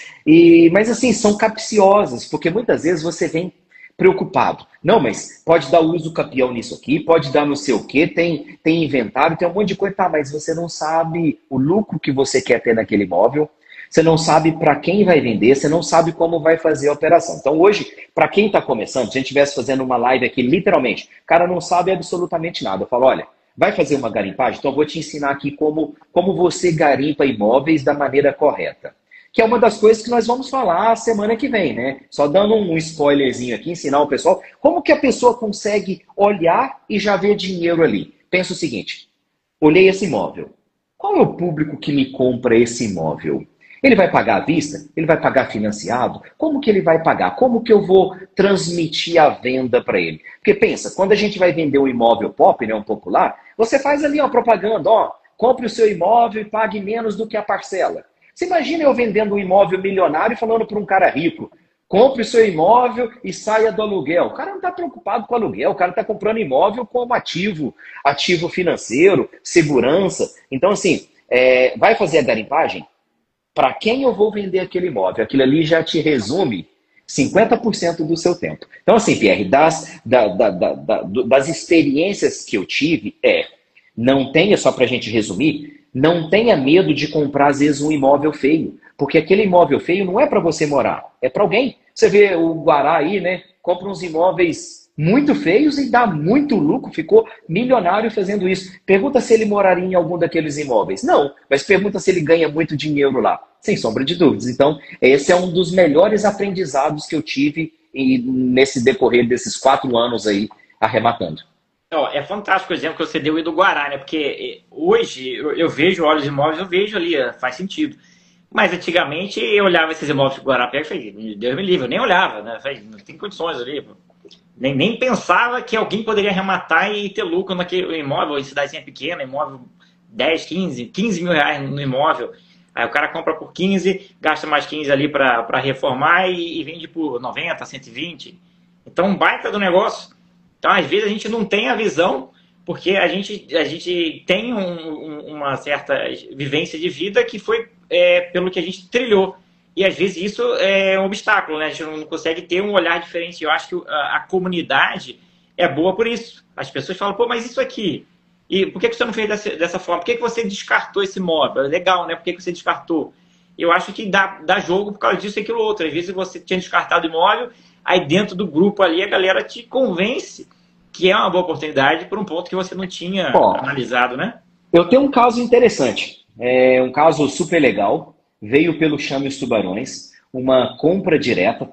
mas assim, são capciosas, porque muitas vezes você vem preocupado. Não, mas pode dar uso capião nisso aqui, pode dar não sei o quê, tem inventário, tem um monte de coisa. Tá, mas você não sabe o lucro que você quer ter naquele imóvel, você não sabe para quem vai vender, você não sabe como vai fazer a operação. Então hoje, para quem está começando, se a gente estivesse fazendo uma live aqui, literalmente, o cara não sabe absolutamente nada. Eu falo, olha, vai fazer uma garimpagem? Então eu vou te ensinar aqui como você garimpa imóveis da maneira correta. que é uma das coisas que nós vamos falar semana que vem, né? Só dando um spoilerzinho aqui, ensinar o pessoal como que a pessoa consegue olhar e já ver dinheiro ali. Pensa o seguinte, olhei esse imóvel. Qual é o público que me compra esse imóvel? Ele vai pagar à vista? Ele vai pagar financiado? Como que ele vai pagar? Como que eu vou transmitir a venda para ele? Porque pensa, quando a gente vai vender um imóvel pop, né, um popular, você faz ali uma propaganda, ó, compre o seu imóvel e pague menos do que a parcela. Você imagina eu vendendo um imóvel milionário e falando para um cara rico, compre o seu imóvel e saia do aluguel. O cara não está preocupado com aluguel, o cara está comprando imóvel como ativo, ativo financeiro, segurança. Então, assim, vai fazer a garimpagem? Para quem eu vou vender aquele imóvel? Aquilo ali já te resume 50% do seu tempo. Então, assim, Pierre, das experiências que eu tive, não tenha, só para a gente resumir, não tenha medo de comprar, às vezes, um imóvel feio. Porque aquele imóvel feio não é para você morar, é para alguém. Você vê o Guará aí, né? Compra uns imóveis muito feios e dá muito lucro, ficou milionário fazendo isso. Pergunta se ele moraria em algum daqueles imóveis. Não, mas pergunta se ele ganha muito dinheiro lá. Sem sombra de dúvidas. Então, esse é um dos melhores aprendizados que eu tive nesse decorrer desses 4 anos aí, arrematando. É fantástico o exemplo que você deu aí do Guará, né? Porque hoje eu vejo olhos de imóveis, eu vejo ali, faz sentido. Mas antigamente eu olhava esses imóveis do Guará perto e falei, Deus me livre, eu nem olhava, né? Falei, não tem condições ali. Nem pensava que alguém poderia arrematar e ter lucro naquele imóvel, em cidadezinha pequena, imóvel 10, 15 mil reais no imóvel. Aí o cara compra por 15, gasta mais 15 ali para reformar e vende por 90, 120. Então, um baita do negócio. Então, às vezes, a gente não tem a visão, porque a gente tem uma certa vivência de vida que foi pelo que a gente trilhou. E, às vezes, isso é um obstáculo, né? A gente não consegue ter um olhar diferente. Eu acho que a comunidade é boa por isso. As pessoas falam, pô, mas isso aqui... E por que você não fez dessa forma? Por que você descartou esse imóvel? Legal, né? Por que você descartou? Eu acho que dá jogo por causa disso e aquilo outro. Às vezes você tinha descartado o imóvel, aí dentro do grupo ali a galera te convence que é uma boa oportunidade por um ponto que você não tinha analisado, né? Eu tenho um caso interessante. Um caso super legal. Veio pelo Chame os Tubarões. Uma compra direta,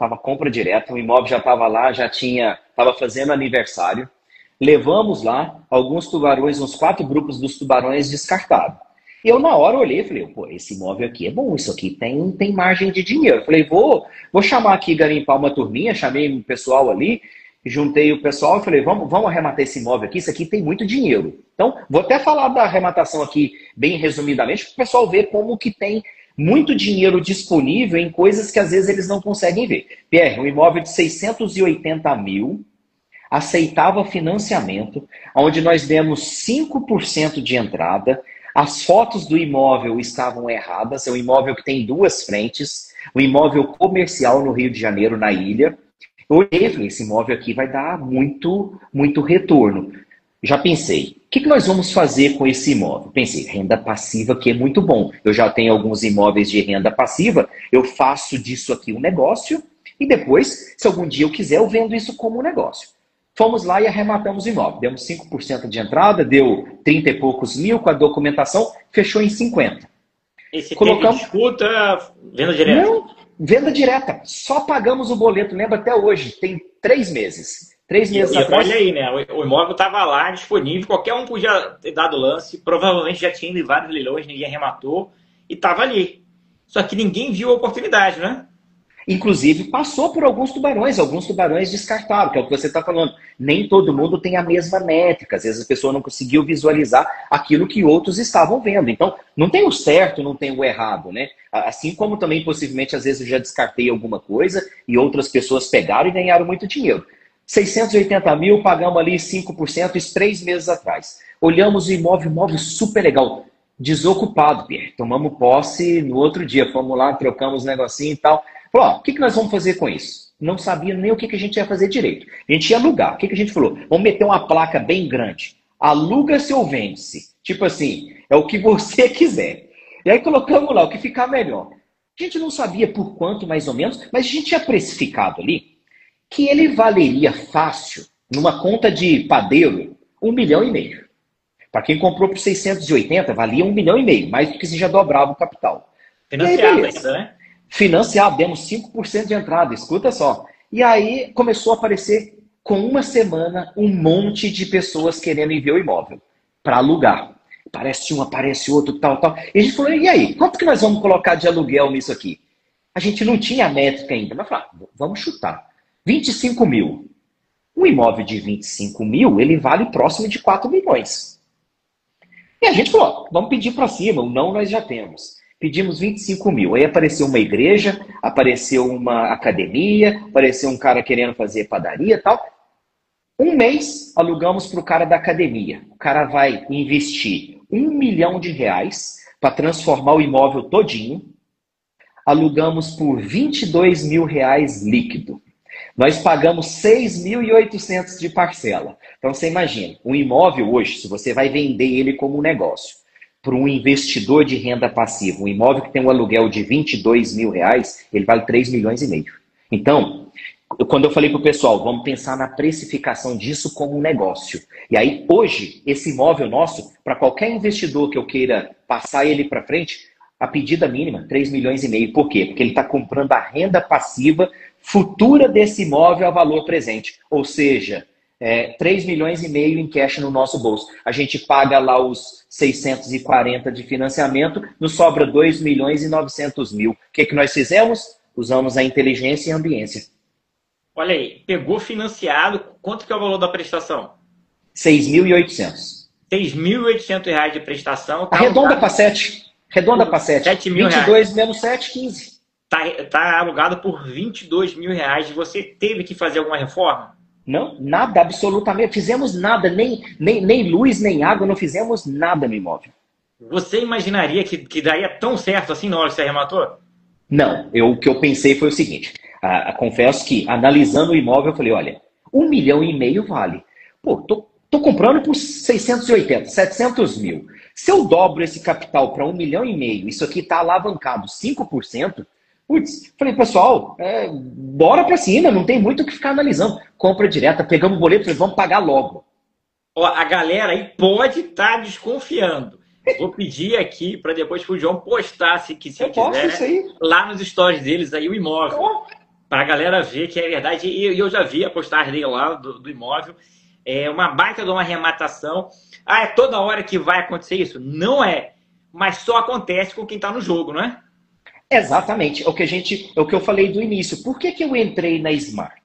o imóvel já estava lá, estava fazendo aniversário. Levamos lá alguns tubarões, uns 4 grupos dos tubarões descartados. Eu, na hora, olhei e falei, pô, esse imóvel aqui é bom, isso aqui tem margem de dinheiro. Eu falei, vou chamar aqui, garimpar uma turminha, chamei o pessoal ali, juntei o pessoal e falei, vamos arrematar esse imóvel aqui, isso aqui tem muito dinheiro. Então, vou até falar da arrematação aqui, bem resumidamente, para o pessoal ver como que tem muito dinheiro disponível em coisas que às vezes eles não conseguem ver. Pierre, um imóvel de 680 mil, aceitava financiamento, onde nós demos 5% de entrada, as fotos do imóvel estavam erradas, é um imóvel que tem 2 frentes, um imóvel comercial no Rio de Janeiro, na ilha. Eu olhei e falei, esse imóvel aqui vai dar muito, muito retorno. Já pensei, o que nós vamos fazer com esse imóvel? Pensei, renda passiva que é muito bom. Eu já tenho alguns imóveis de renda passiva, eu faço disso aqui um negócio e depois, se algum dia eu quiser, eu vendo isso como um negócio. Fomos lá e arrematamos o imóvel. Demos 5% de entrada, deu 30 e poucos mil com a documentação, fechou em 50. Esse colocamos disputa, venda direta? Não, venda direta. Só pagamos o boleto, lembra até hoje, tem 3 meses. 3 meses atrás. Olha aí, né? O imóvel estava lá, disponível, qualquer um podia ter dado lance, provavelmente já tinha ido vários leilões, ninguém arrematou, e estava ali. Só que ninguém viu a oportunidade, né? Inclusive, passou por alguns tubarões descartaram, que é o que você está falando. Nem todo mundo tem a mesma métrica. Às vezes a pessoa não conseguiu visualizar aquilo que outros estavam vendo. Então, não tem o certo, não tem o errado, né? Assim como também, possivelmente, às vezes eu já descartei alguma coisa e outras pessoas pegaram e ganharam muito dinheiro. 680 mil, pagamos ali 5%, isso 3 meses atrás. Olhamos o imóvel super legal. Desocupado, Pierre. Tomamos posse no outro dia. Fomos lá, trocamos um negocinho e tal. Falou, o que nós vamos fazer com isso? Não sabia nem o que a gente ia fazer direito. A gente ia alugar. O que a gente falou? Vamos meter uma placa bem grande. Aluga-se ou vende-se. Tipo assim, é o que você quiser. E aí colocamos lá o que ficar melhor. A gente não sabia por quanto mais ou menos, mas a gente tinha precificado ali que ele valeria fácil, numa conta de padeiro, 1,5 milhão. Para quem comprou por 680, valia 1,5 milhão, mais do que se já dobrava o capital. Financiado ainda, né? Financiado, demos 5% de entrada, escuta só. E aí começou a aparecer, com uma semana, um monte de pessoas querendo ir ver o imóvel para alugar. Aparece um, aparece outro, tal, tal. E a gente falou, e aí, quanto que nós vamos colocar de aluguel nisso aqui? A gente não tinha a métrica ainda, mas falou, vamos chutar. 25 mil. Um imóvel de 25 mil, ele vale próximo de 4 milhões. E a gente falou, vamos pedir para cima, o não nós já temos. Pedimos 25 mil. Aí apareceu uma igreja, apareceu uma academia, apareceu um cara querendo fazer padaria e tal. Um mês, alugamos para o cara da academia. O cara vai investir R$ 1 milhão para transformar o imóvel todinho. Alugamos por R$ 22 mil líquido. Nós pagamos 6.800 de parcela. Então você imagina, um imóvel hoje, se você vai vender ele como um negócio, para um investidor de renda passiva, um imóvel que tem um aluguel de 22 mil reais, ele vale 3 milhões e meio. Então, quando eu falei para o pessoal, vamos pensar na precificação disso como um negócio. E aí, hoje, esse imóvel nosso, para qualquer investidor que eu queira passar ele para frente, a pedida mínima, 3 milhões e meio. Por quê? Porque ele está comprando a renda passiva futura desse imóvel a valor presente. Ou seja, 3 milhões e meio em cash no nosso bolso. A gente paga lá os 640 de financiamento, nos sobra 2 milhões e 900 mil. O que nós fizemos? Usamos a inteligência e a ambiência. Olha aí, pegou financiado, quanto que é o valor da prestação? 6.800. R$ 6.800 de prestação. Tá Arredonda para 7. Arredonda para 7. 7 mil 22 menos 7, 15. Tá alugado por 22 mil reais. Você teve que fazer alguma reforma? Não, nada, absolutamente. Fizemos nada, nem luz, nem água, não fizemos nada no imóvel. Você imaginaria que daria tão certo assim na hora que você arrematou? Não, o que eu pensei foi o seguinte. Confesso que, analisando o imóvel, eu falei, olha, 1 milhão e meio vale. Pô, tô comprando por 680, 700 mil. Se eu dobro esse capital para 1 milhão e meio, isso aqui está alavancado 5%, putz, falei, pessoal, bora para cima, não tem muito o que ficar analisando. Compra direta, pegamos o boleto, falei, vamos pagar logo. Ó, a galera aí pode estar desconfiando. Vou pedir aqui para depois pro João postar, se quiser, né, lá nos stories deles aí o imóvel. Para a galera ver que é verdade. E eu já vi a postagem dele lá do imóvel. É uma baita de uma arrematação. É toda hora que vai acontecer isso? Não é. Mas só acontece com quem está no jogo, não é? Exatamente. É o que eu falei do início. Por que eu entrei na Smart?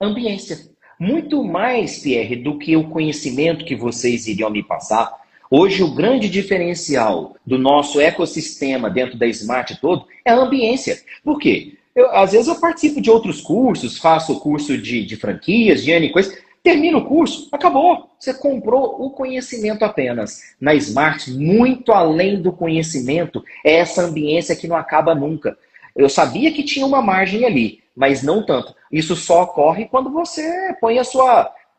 Ambiência. Muito mais, Pierre, do que o conhecimento que vocês iriam me passar. Hoje, o grande diferencial do nosso ecossistema dentro da Smart todo é a ambiência. Por quê? Às vezes eu participo de outros cursos, faço curso de franquias, de N coisas, termino o curso, acabou. Você comprou o conhecimento apenas. Na Smart, muito além do conhecimento, é essa ambiência que não acaba nunca. Eu sabia que tinha uma margem ali, mas não tanto. Isso só ocorre quando você põe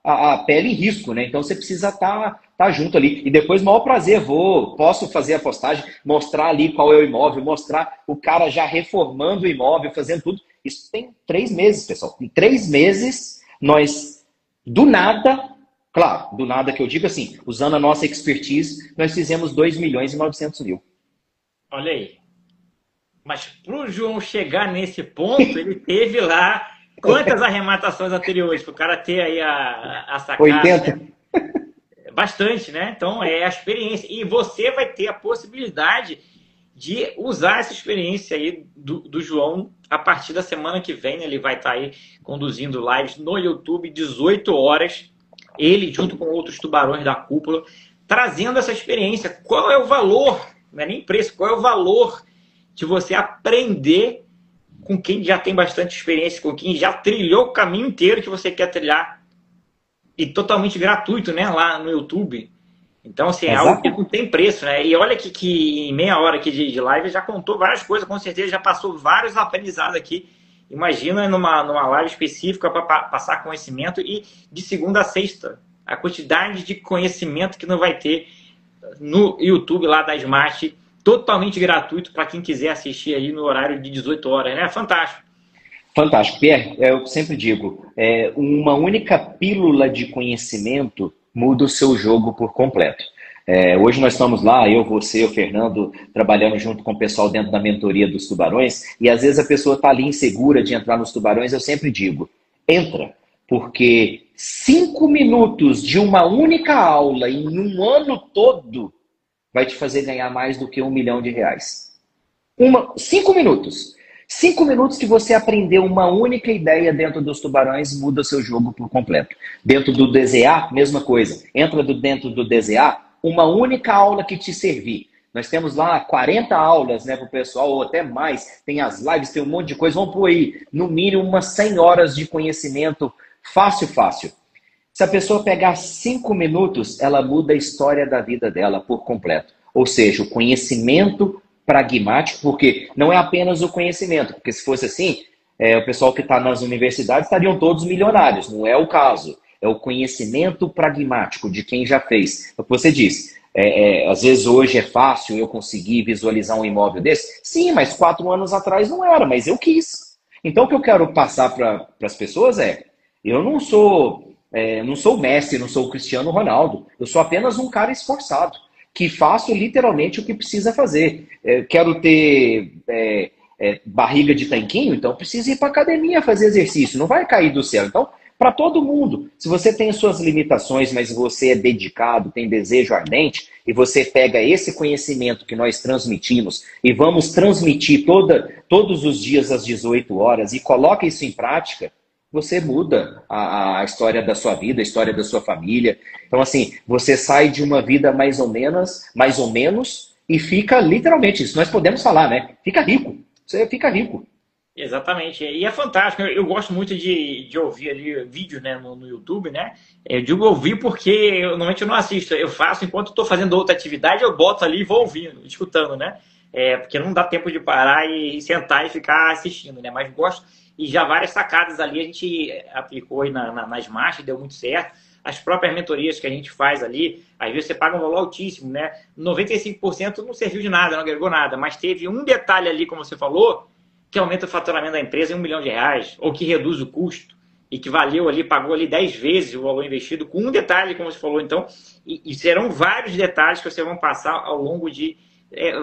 a pele em risco, né? Então você precisa estar junto ali. E depois, maior prazer, posso fazer a postagem, mostrar ali qual é o imóvel, mostrar o cara já reformando o imóvel, fazendo tudo. Isso tem 3 meses, pessoal. Em 3 meses, nós, do nada, claro, do nada que eu digo assim, usando a nossa expertise, nós fizemos 2 milhões e 900 mil. Olha aí. Mas para o João chegar nesse ponto, ele teve lá quantas arrematações anteriores? Para o cara ter aí a sacada. 80. Né? Bastante, né? Então é a experiência. E você vai ter a possibilidade de usar essa experiência aí do João a partir da semana que vem. Né? Ele vai estar aí conduzindo lives no YouTube, 18 horas. Ele, junto com outros tubarões da cúpula, trazendo essa experiência. Qual é o valor? Não é nem preço, qual é o valor de você aprender com quem já tem bastante experiência, com quem já trilhou o caminho inteiro que você quer trilhar. E totalmente gratuito, né? Lá no YouTube. Então, assim, é algo que não tem preço, né? E olha que em meia hora aqui de live já contou várias coisas, com certeza já passou vários aprendizados aqui. Imagina numa live específica para passar conhecimento e de segunda a sexta. A quantidade de conhecimento que não vai ter no YouTube lá da Smart, totalmente gratuito para quem quiser assistir aí no horário de 18 horas, né? Fantástico. Fantástico. Pierre, eu sempre digo, uma única pílula de conhecimento muda o seu jogo por completo. Hoje nós estamos lá, eu, você, o Fernando, trabalhando junto com o pessoal dentro da mentoria dos tubarões, e às vezes a pessoa está ali insegura de entrar nos tubarões, eu sempre digo, entra, porque 5 minutos de uma única aula em um ano todo vai te fazer ganhar mais do que R$ 1 milhão. 5 minutos. 5 minutos que você aprendeu uma única ideia dentro dos tubarões muda o seu jogo por completo. Dentro do DZA, mesma coisa. Entra dentro do DZA, uma única aula que te servir. Nós temos lá 40 aulas, né, para o pessoal, ou até mais. Tem as lives, tem um monte de coisa. Vamos pôr aí, no mínimo, umas 100 horas de conhecimento fácil, fácil. Se a pessoa pegar 5 minutos, ela muda a história da vida dela por completo. Ou seja, o conhecimento pragmático, porque não é apenas o conhecimento, porque se fosse assim, o pessoal que está nas universidades estariam todos milionários, não é o caso. É o conhecimento pragmático de quem já fez. É o que você disse, às vezes hoje é fácil eu conseguir visualizar um imóvel desse? Sim, mas 4 anos atrás não era, mas eu quis. Então o que eu quero passar para as pessoas eu não sou o Messi, não sou o Cristiano Ronaldo, eu sou apenas um cara esforçado, que faço literalmente o que precisa fazer. Quero ter barriga de tanquinho, então preciso ir para academia fazer exercício. Não vai cair do céu. Então, para todo mundo, se você tem suas limitações, mas você é dedicado, tem desejo ardente, e você pega esse conhecimento que nós transmitimos e vamos transmitir todos os dias às 18 horas e coloca isso em prática, você muda a história da sua vida, a história da sua família. Então, assim, você sai de uma vida mais ou menos, e fica literalmente, isso nós podemos falar, né? Fica rico. Você fica rico. Exatamente. E é fantástico. Eu gosto muito de ouvir ali vídeo, né, no YouTube, né? Eu digo ouvir porque normalmente eu não assisto. Eu faço enquanto estou fazendo outra atividade, eu boto ali e vou ouvindo, escutando, né? Porque não dá tempo de parar e sentar e ficar assistindo, né? Mas gosto. E já várias sacadas ali a gente aplicou aí nas marchas, deu muito certo. As próprias mentorias que a gente faz ali, às vezes você paga um valor altíssimo, né? 95% não serviu de nada, não agregou nada. Mas teve um detalhe ali, como você falou, que aumenta o faturamento da empresa em R$ 1 milhão, ou que reduz o custo, e que valeu ali, pagou ali 10 vezes o valor investido, com um detalhe, como você falou. Então, e serão vários detalhes que vocês vão passar ao longo de...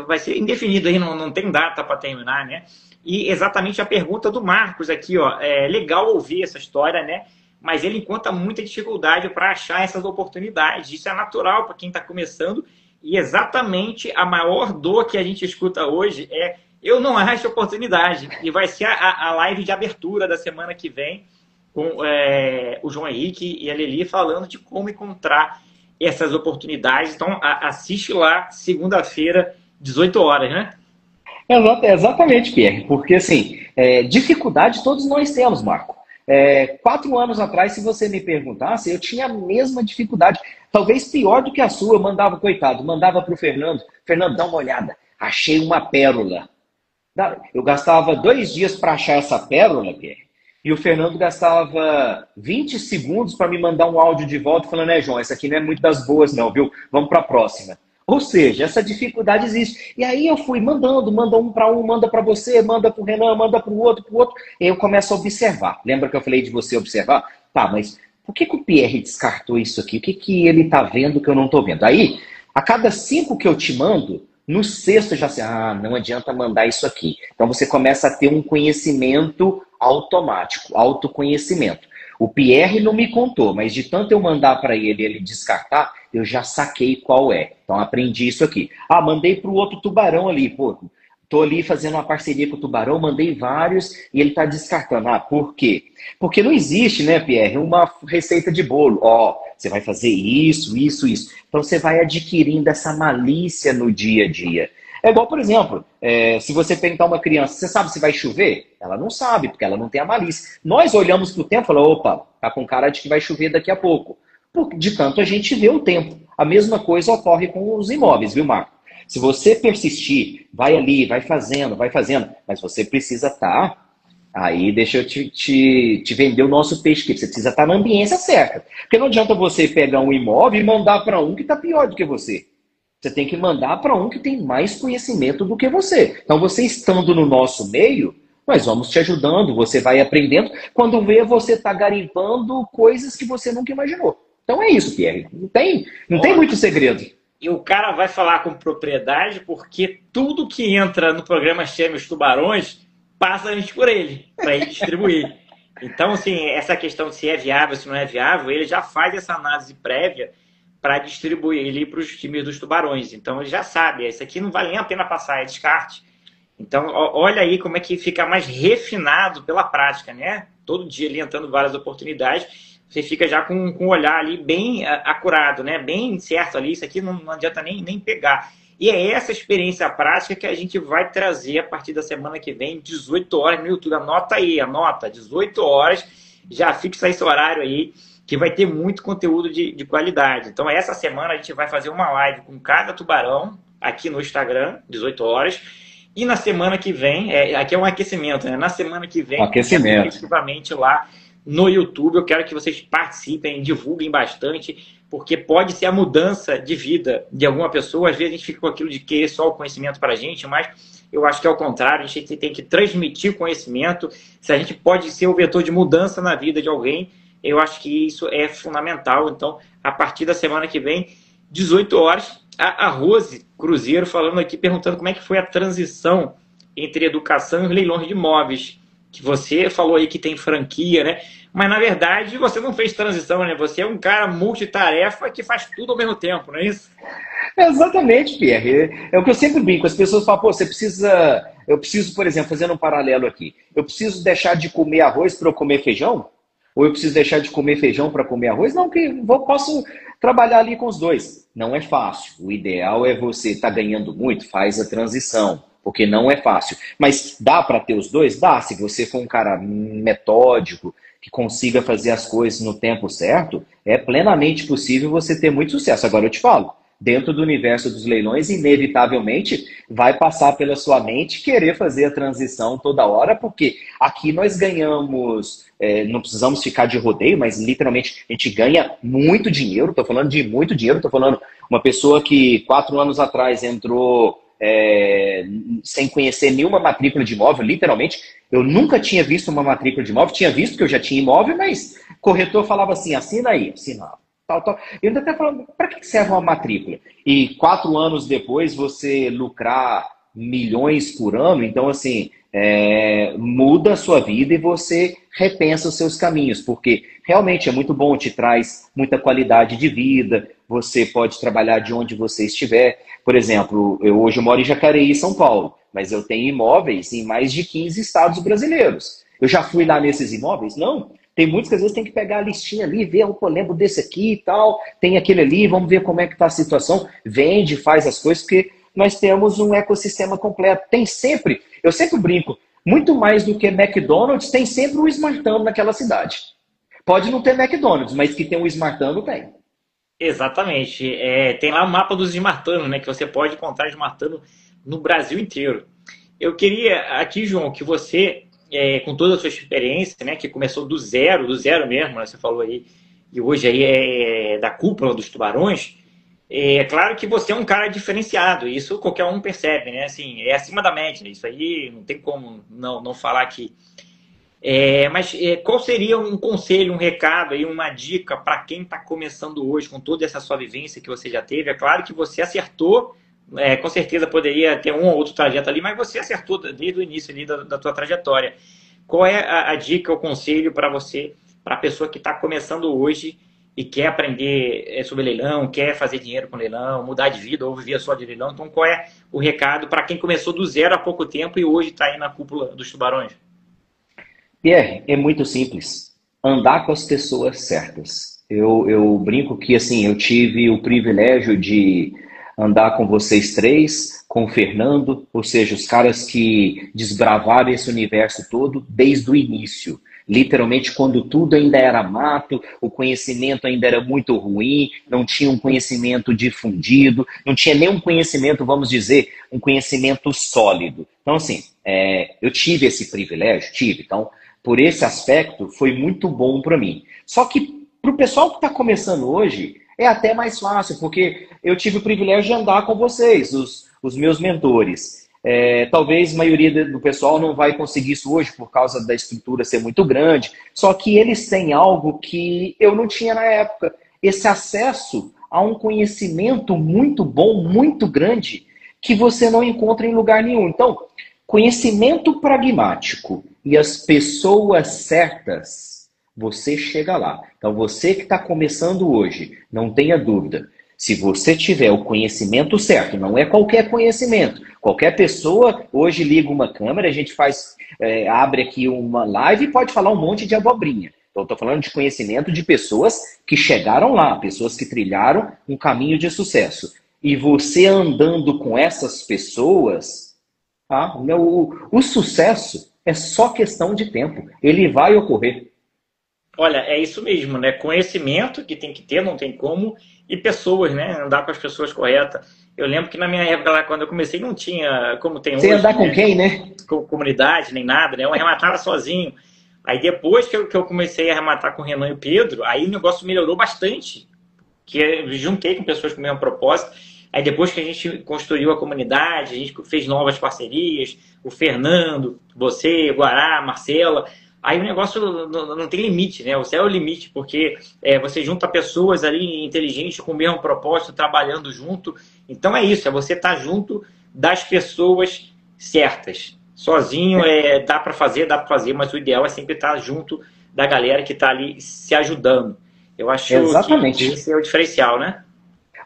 vai ser indefinido aí, não tem data para terminar, né? E exatamente a pergunta do Marcos aqui, ó, é legal ouvir essa história, né? Mas ele encontra muita dificuldade para achar essas oportunidades. Isso é natural para quem está começando. E exatamente a maior dor que a gente escuta hoje é eu não acho oportunidade. E vai ser a live de abertura da semana que vem com o João Henrique e a Leli falando de como encontrar essas oportunidades. Então, assiste lá, segunda-feira, 18 horas, né? Exatamente, Pierre, porque assim, dificuldade todos nós temos, Marco. 4 anos atrás, se você me perguntasse, eu tinha a mesma dificuldade, talvez pior do que a sua. Eu mandava para o Fernando, dá uma olhada, achei uma pérola. Eu gastava 2 dias para achar essa pérola, Pierre, e o Fernando gastava 20 segundos para me mandar um áudio de volta falando, João, essa aqui não é muito das boas não, viu? Vamos para a próxima. Ou seja, essa dificuldade existe. E aí eu fui manda um para um, manda para você, manda para o Renan, manda para o outro. E aí eu começo a observar. Lembra que eu falei de você observar? Tá, mas por que o Pierre descartou isso aqui? O que ele está vendo que eu não estou vendo? Aí, a cada 5 que eu te mando, no 6º já sei, não adianta mandar isso aqui. Então você começa a ter um conhecimento automático, autoconhecimento. O Pierre não me contou, mas de tanto eu mandar para ele descartar, eu já saquei qual é. Então aprendi isso aqui. Mandei para o outro tubarão ali. Tô ali fazendo uma parceria com o tubarão, mandei vários e ele está descartando. Por quê? Porque não existe, né, Pierre, uma receita de bolo. Você vai fazer isso, isso, isso. Então você vai adquirindo essa malícia no dia a dia. É igual, por exemplo, se você perguntar a uma criança, você sabe se vai chover? Ela não sabe, porque ela não tem a malícia. Nós olhamos para o tempo e falamos, opa, tá com cara de que vai chover daqui a pouco. De tanto a gente vê o tempo. A mesma coisa ocorre com os imóveis, viu, Marco? Se você persistir, vai ali, vai fazendo, mas você precisa estar... Aí deixa eu te vender o nosso peixe aqui. Você precisa estar na ambiência certa. Porque não adianta você pegar um imóvel e mandar para um que está pior do que você. Você tem que mandar para um que tem mais conhecimento do que você. Então, você estando no nosso meio, nós vamos te ajudando, você vai aprendendo. Quando vê, você está garimpando coisas que você nunca imaginou. Então é isso, Pierre. Não tem muito segredo. e o cara vai falar com propriedade porque tudo que entra no programa Chame os Tubarões passa antes por ele, para ele distribuir. Então, assim, essa questão de se é viável, se não é viável, ele já faz essa análise prévia para distribuir ele para os times dos Tubarões. Então, ele já sabe, isso aqui não vale nem a pena passar, é descarte. Então, olha aí como é que fica mais refinado pela prática, né? Todo dia ali entrando várias oportunidades, você fica já com um olhar ali bem acurado, né? Bem certo ali, isso aqui não adianta nem pegar. E é essa experiência prática que a gente vai trazer a partir da semana que vem, 18 horas no YouTube. Anota aí, anota, 18 horas, já fixa esse horário aí, que vai ter muito conteúdo de qualidade. Então, essa semana a gente vai fazer uma live com cada tubarão aqui no Instagram, 18 horas. E na semana que vem, aqui é um aquecimento, né? Na semana que vem, efetivamente lá no YouTube, eu quero que vocês participem, divulguem bastante, porque pode ser a mudança de vida de alguma pessoa. Às vezes a gente fica com aquilo de querer só o conhecimento para a gente, mas eu acho que é o contrário, a gente tem que transmitir conhecimento. Se a gente pode ser o vetor de mudança na vida de alguém, eu acho que isso é fundamental. Então, a partir da semana que vem, 18 horas, a Rose Cruzeiro falando aqui, perguntando como é que foi a transição entre educação e os leilões de imóveis, que você falou aí que tem franquia, né? Mas, na verdade, você não fez transição, né? Você é um cara multitarefa que faz tudo ao mesmo tempo, não é isso? Exatamente, Pierre. É o que eu sempre brinco. As pessoas falam, pô, você precisa... Eu preciso, por exemplo, fazendo um paralelo aqui. Eu preciso deixar de comer arroz para eu comer feijão? Ou eu preciso deixar de comer feijão para comer arroz? Não, que eu posso trabalhar ali com os dois. Não é fácil. O ideal é você estar ganhando muito, faz a transição, porque não é fácil. Mas dá para ter os dois? Dá, se você for um cara metódico, que consiga fazer as coisas no tempo certo, é plenamente possível você ter muito sucesso. Agora eu te falo, dentro do universo dos leilões, inevitavelmente vai passar pela sua mente querer fazer a transição toda hora, porque aqui nós ganhamos, não precisamos ficar de rodeio, mas literalmente a gente ganha muito dinheiro. Estou falando de muito dinheiro, estou falando uma pessoa que 4 anos atrás entrou sem conhecer nenhuma matrícula de imóvel, literalmente, eu nunca tinha visto uma matrícula de imóvel, tinha visto que eu já tinha imóvel, mas o corretor falava assim, assina aí, assinava. Tal. Eu ainda até falando, para que serve uma matrícula? E 4 anos depois você lucrar milhões por ano, então assim, muda a sua vida e você repensa os seus caminhos, porque realmente é muito bom, te traz muita qualidade de vida, você pode trabalhar de onde você estiver. Por exemplo, hoje eu moro em Jacareí, São Paulo, mas eu tenho imóveis em mais de 15 estados brasileiros. Eu já fui lá nesses imóveis? Não. Tem muitos que às vezes tem que pegar a listinha ali, ver, eu lembro desse aqui e tal, tem aquele ali, vamos ver como é que está a situação, vende, faz as coisas, porque nós temos um ecossistema completo. Tem sempre, eu sempre brinco, muito mais do que McDonald's, tem sempre um Smartano naquela cidade. Pode não ter McDonald's, mas que tem um Smartano, tem. Exatamente. Tem lá o mapa dos Smartanos, né, que você pode encontrar Smartano no Brasil inteiro. Eu queria aqui, João, que você... com toda a sua experiência, né, que começou do zero mesmo, né, você falou aí, e hoje aí é da cúpula dos Tubarões, é claro que você é um cara diferenciado, isso qualquer um percebe, né, assim, é acima da média, isso aí não tem como não falar aqui. Mas qual seria um conselho, um recado, aí, uma dica para quem está começando hoje, com toda essa sua vivência que você já teve? É claro que você acertou, com certeza poderia ter um ou outro trajeto ali, mas você acertou desde o início ali da tua trajetória. Qual é a dica, o conselho para você, para a pessoa que está começando hoje e quer aprender sobre leilão, quer fazer dinheiro com leilão, mudar de vida ou viver só de leilão? Então, qual é o recado para quem começou do zero há pouco tempo e hoje está aí na cúpula dos Tubarões? Pierre, é muito simples. Andar com as pessoas certas. Eu brinco que assim, eu tive o privilégio de andar com vocês três, com o Fernando, ou seja, os caras que desbravaram esse universo todo desde o início. Literalmente, quando tudo ainda era mato, o conhecimento ainda era muito ruim, não tinha um conhecimento difundido, não tinha nenhum conhecimento, vamos dizer, um conhecimento sólido. Então, assim, eu tive esse privilégio, Então, por esse aspecto, foi muito bom para mim. Só que, para o pessoal que está começando hoje, é até mais fácil, porque eu tive o privilégio de andar com vocês, os meus mentores. Talvez a maioria do pessoal não vai conseguir isso hoje por causa da estrutura ser muito grande, só que eles têm algo que eu não tinha na época. Esse acesso a um conhecimento muito bom, muito grande, que você não encontra em lugar nenhum. Então, conhecimento pragmático e as pessoas certas, você chega lá. Então, você que está começando hoje, não tenha dúvida. Se você tiver o conhecimento certo, não é qualquer conhecimento. Qualquer pessoa hoje liga uma câmera, a gente abre aqui uma live e pode falar um monte de abobrinha. Então, estou falando de conhecimento de pessoas que chegaram lá, pessoas que trilharam um caminho de sucesso. E você andando com essas pessoas, o sucesso é só questão de tempo. Ele vai ocorrer. Olha, é isso mesmo, né? Conhecimento que tem que ter, não tem como, e pessoas, né? Andar com as pessoas corretas. Eu lembro que na minha época, lá, quando eu comecei, não tinha como tem hoje. Você andar com quem, né? Com comunidade, nem nada, né? Eu arrematava sozinho. Aí depois que eu comecei a arrematar com o Renan e o Pedro, aí o negócio melhorou bastante. Que eu juntei com pessoas com o mesmo propósito. Aí depois que a gente construiu a comunidade, a gente fez novas parcerias, o Fernando, você, o Guará, a Marcela, aí o negócio não tem limite, né? O céu é o limite, porque você junta pessoas ali inteligentes com o mesmo propósito, trabalhando junto. Então é isso, é você estar junto das pessoas certas. Sozinho dá para fazer, mas o ideal é sempre estar junto da galera que está ali se ajudando. Eu acho Exatamente. que esse é o diferencial, né?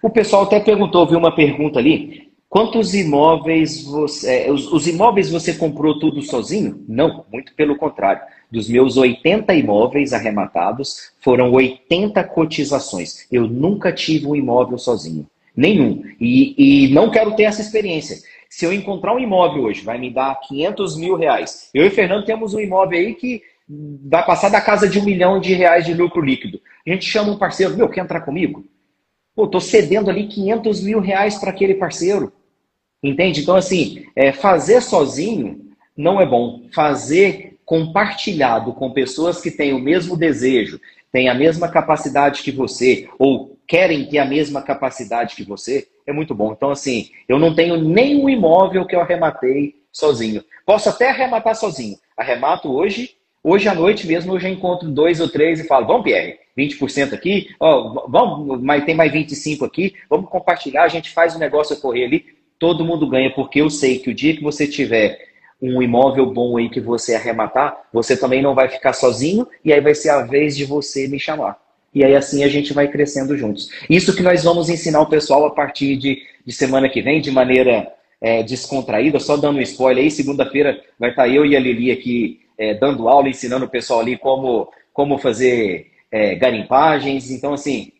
O pessoal até perguntou, viu uma pergunta ali, quantos imóveis os imóveis você comprou tudo sozinho? Não, muito pelo contrário. Dos meus 80 imóveis arrematados, foram 80 cotizações. Eu nunca tive um imóvel sozinho. Nenhum. E não quero ter essa experiência. Se eu encontrar um imóvel hoje, vai me dar 500 mil reais. Eu e o Fernando temos um imóvel aí que vai passar da casa de R$1 milhão de lucro líquido. A gente chama um parceiro, quer entrar comigo? Pô, tô cedendo ali 500 mil reais para aquele parceiro. Entende? Então, assim, fazer sozinho não é bom. Fazer compartilhado com pessoas que têm o mesmo desejo, têm a mesma capacidade que você, ou querem ter a mesma capacidade que você, é muito bom. Então, assim, eu não tenho nenhum imóvel que eu arrematei sozinho. Posso até arrematar sozinho. Arremato hoje à noite mesmo eu já encontro 2 ou 3 e falo, vamos, Pierre, 20% aqui, vamos, mas tem mais 25% aqui, vamos compartilhar, a gente faz o negócio ocorrer ali, todo mundo ganha, porque eu sei que o dia que você tiver um imóvel bom aí que você arrematar, você também não vai ficar sozinho, e aí vai ser a vez de você me chamar. E aí assim a gente vai crescendo juntos. Isso que nós vamos ensinar o pessoal a partir de semana que vem, de maneira descontraída, só dando um spoiler aí, segunda-feira vai estar eu e a Lili aqui dando aula, ensinando o pessoal ali como fazer garimpagens. Então, assim,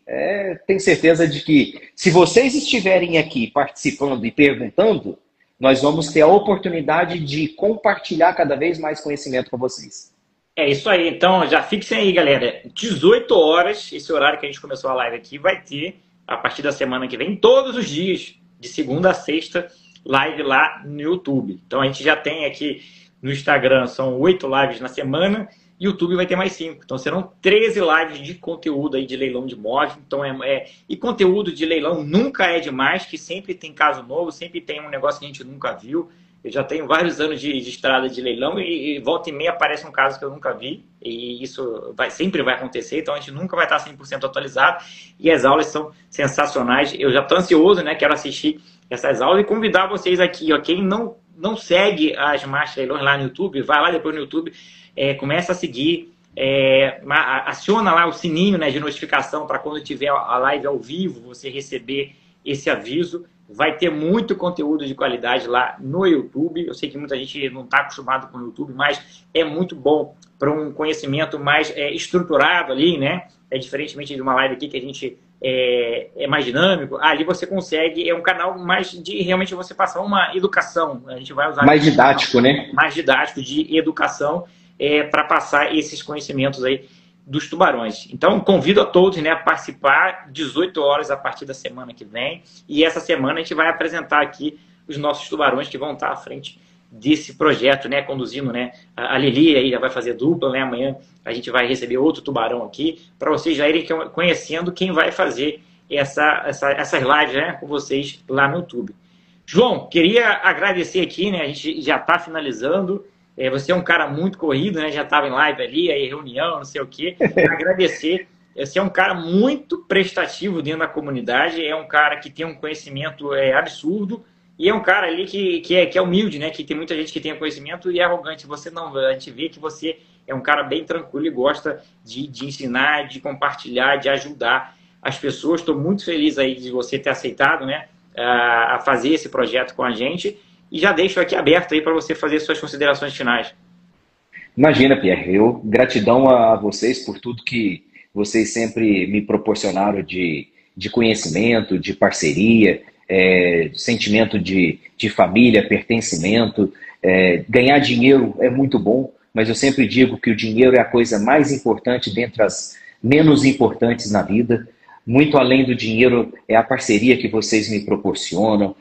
tenho certeza de que se vocês estiverem aqui participando e perguntando, nós vamos ter a oportunidade de compartilhar cada vez mais conhecimento com vocês. É isso aí. Então, já fixem aí, galera. 18 horas, esse horário que a gente começou a live aqui, vai ter, a partir da semana que vem, todos os dias, de segunda a sexta, live lá no YouTube. Então, a gente já tem aqui no Instagram, são 8 lives na semana, e o YouTube vai ter mais 5. Então, serão 13 lives de conteúdo aí de leilão de imóvel. Então, e conteúdo de leilão nunca é demais, que sempre tem caso novo, sempre tem um negócio que a gente nunca viu. Eu já tenho vários anos de estrada de leilão e volta e meia aparece um caso que eu nunca vi. E isso sempre vai acontecer, então a gente nunca vai estar 100% atualizado. E as aulas são sensacionais. Eu já estou ansioso, né? Quero assistir essas aulas e convidar vocês aqui, ó. Quem não segue as Master Leilões lá no YouTube, vai lá depois no YouTube, começa a seguir, aciona lá o sininho, né, de notificação para quando tiver a live ao vivo, você receber esse aviso. Vai ter muito conteúdo de qualidade lá no YouTube. Eu sei que muita gente não está acostumado com o YouTube, mas é muito bom para um conhecimento mais estruturado ali, né? Diferentemente de uma live aqui que a gente é mais dinâmico. Ali você consegue, é um canal mais de realmente você passar uma educação. A gente vai usar mais didático, né? Mais didático de educação para passar esses conhecimentos aí dos tubarões. Então, convido a todos, né, a participar 18 horas a partir da semana que vem. E essa semana a gente vai apresentar aqui os nossos tubarões que vão estar à frente desse projeto, né, conduzindo, né, a Lili aí já vai fazer dupla, né, amanhã a gente vai receber outro tubarão aqui, para vocês já irem conhecendo quem vai fazer essas lives, né, com vocês lá no YouTube. João, queria agradecer aqui, né, a gente já está finalizando. Você é um cara muito corrido, né? Já estava em live ali, aí reunião, não sei o quê. Agradecer Você é um cara muito prestativo dentro da comunidade, é um cara que tem um conhecimento absurdo, e é um cara ali que é humilde, né? Que tem muita gente que tem conhecimento e é arrogante. Você não, a gente vê que você é um cara bem tranquilo e gosta de ensinar, de compartilhar, de ajudar as pessoas. Estou muito feliz aí de você ter aceitado, né, a fazer esse projeto com a gente. E já deixo aqui aberto aí para você fazer suas considerações finais. Imagina, Pierre, gratidão a vocês por tudo que vocês sempre me proporcionaram de conhecimento, de parceria, sentimento de família, pertencimento. Ganhar dinheiro é muito bom, mas eu sempre digo que o dinheiro é a coisa mais importante dentre as menos importantes na vida. Muito além do dinheiro é a parceria que vocês me proporcionam.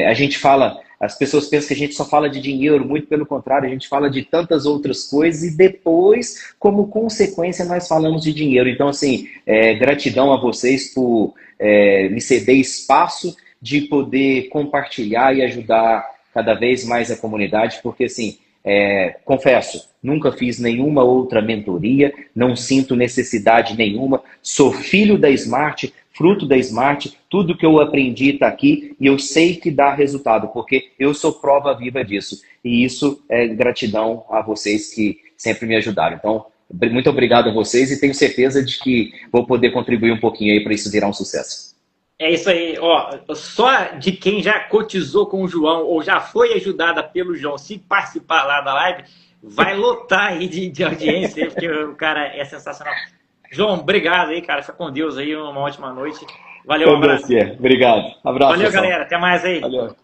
A gente fala, as pessoas pensam que a gente só fala de dinheiro, muito pelo contrário, a gente fala de tantas outras coisas e depois, como consequência, nós falamos de dinheiro. Então, assim, gratidão a vocês por me ceder espaço de poder compartilhar e ajudar cada vez mais a comunidade, porque, assim, confesso, nunca fiz nenhuma outra mentoria, não sinto necessidade nenhuma, sou filho da Smart, fruto da Smart, tudo que eu aprendi está aqui e eu sei que dá resultado, porque eu sou prova viva disso. E isso é gratidão a vocês que sempre me ajudaram. Então, muito obrigado a vocês e tenho certeza de que vou poder contribuir um pouquinho aí para isso virar um sucesso. É isso aí, ó, só de quem já cotizou com o João ou já foi ajudada pelo João, se participar lá da live, vai lotar aí de audiência, porque o cara é sensacional. João, obrigado aí, cara, fica com Deus aí, uma ótima noite. Valeu, um abraço. Obrigado, abraço. Valeu, pessoal. galera, até mais aí. Valeu.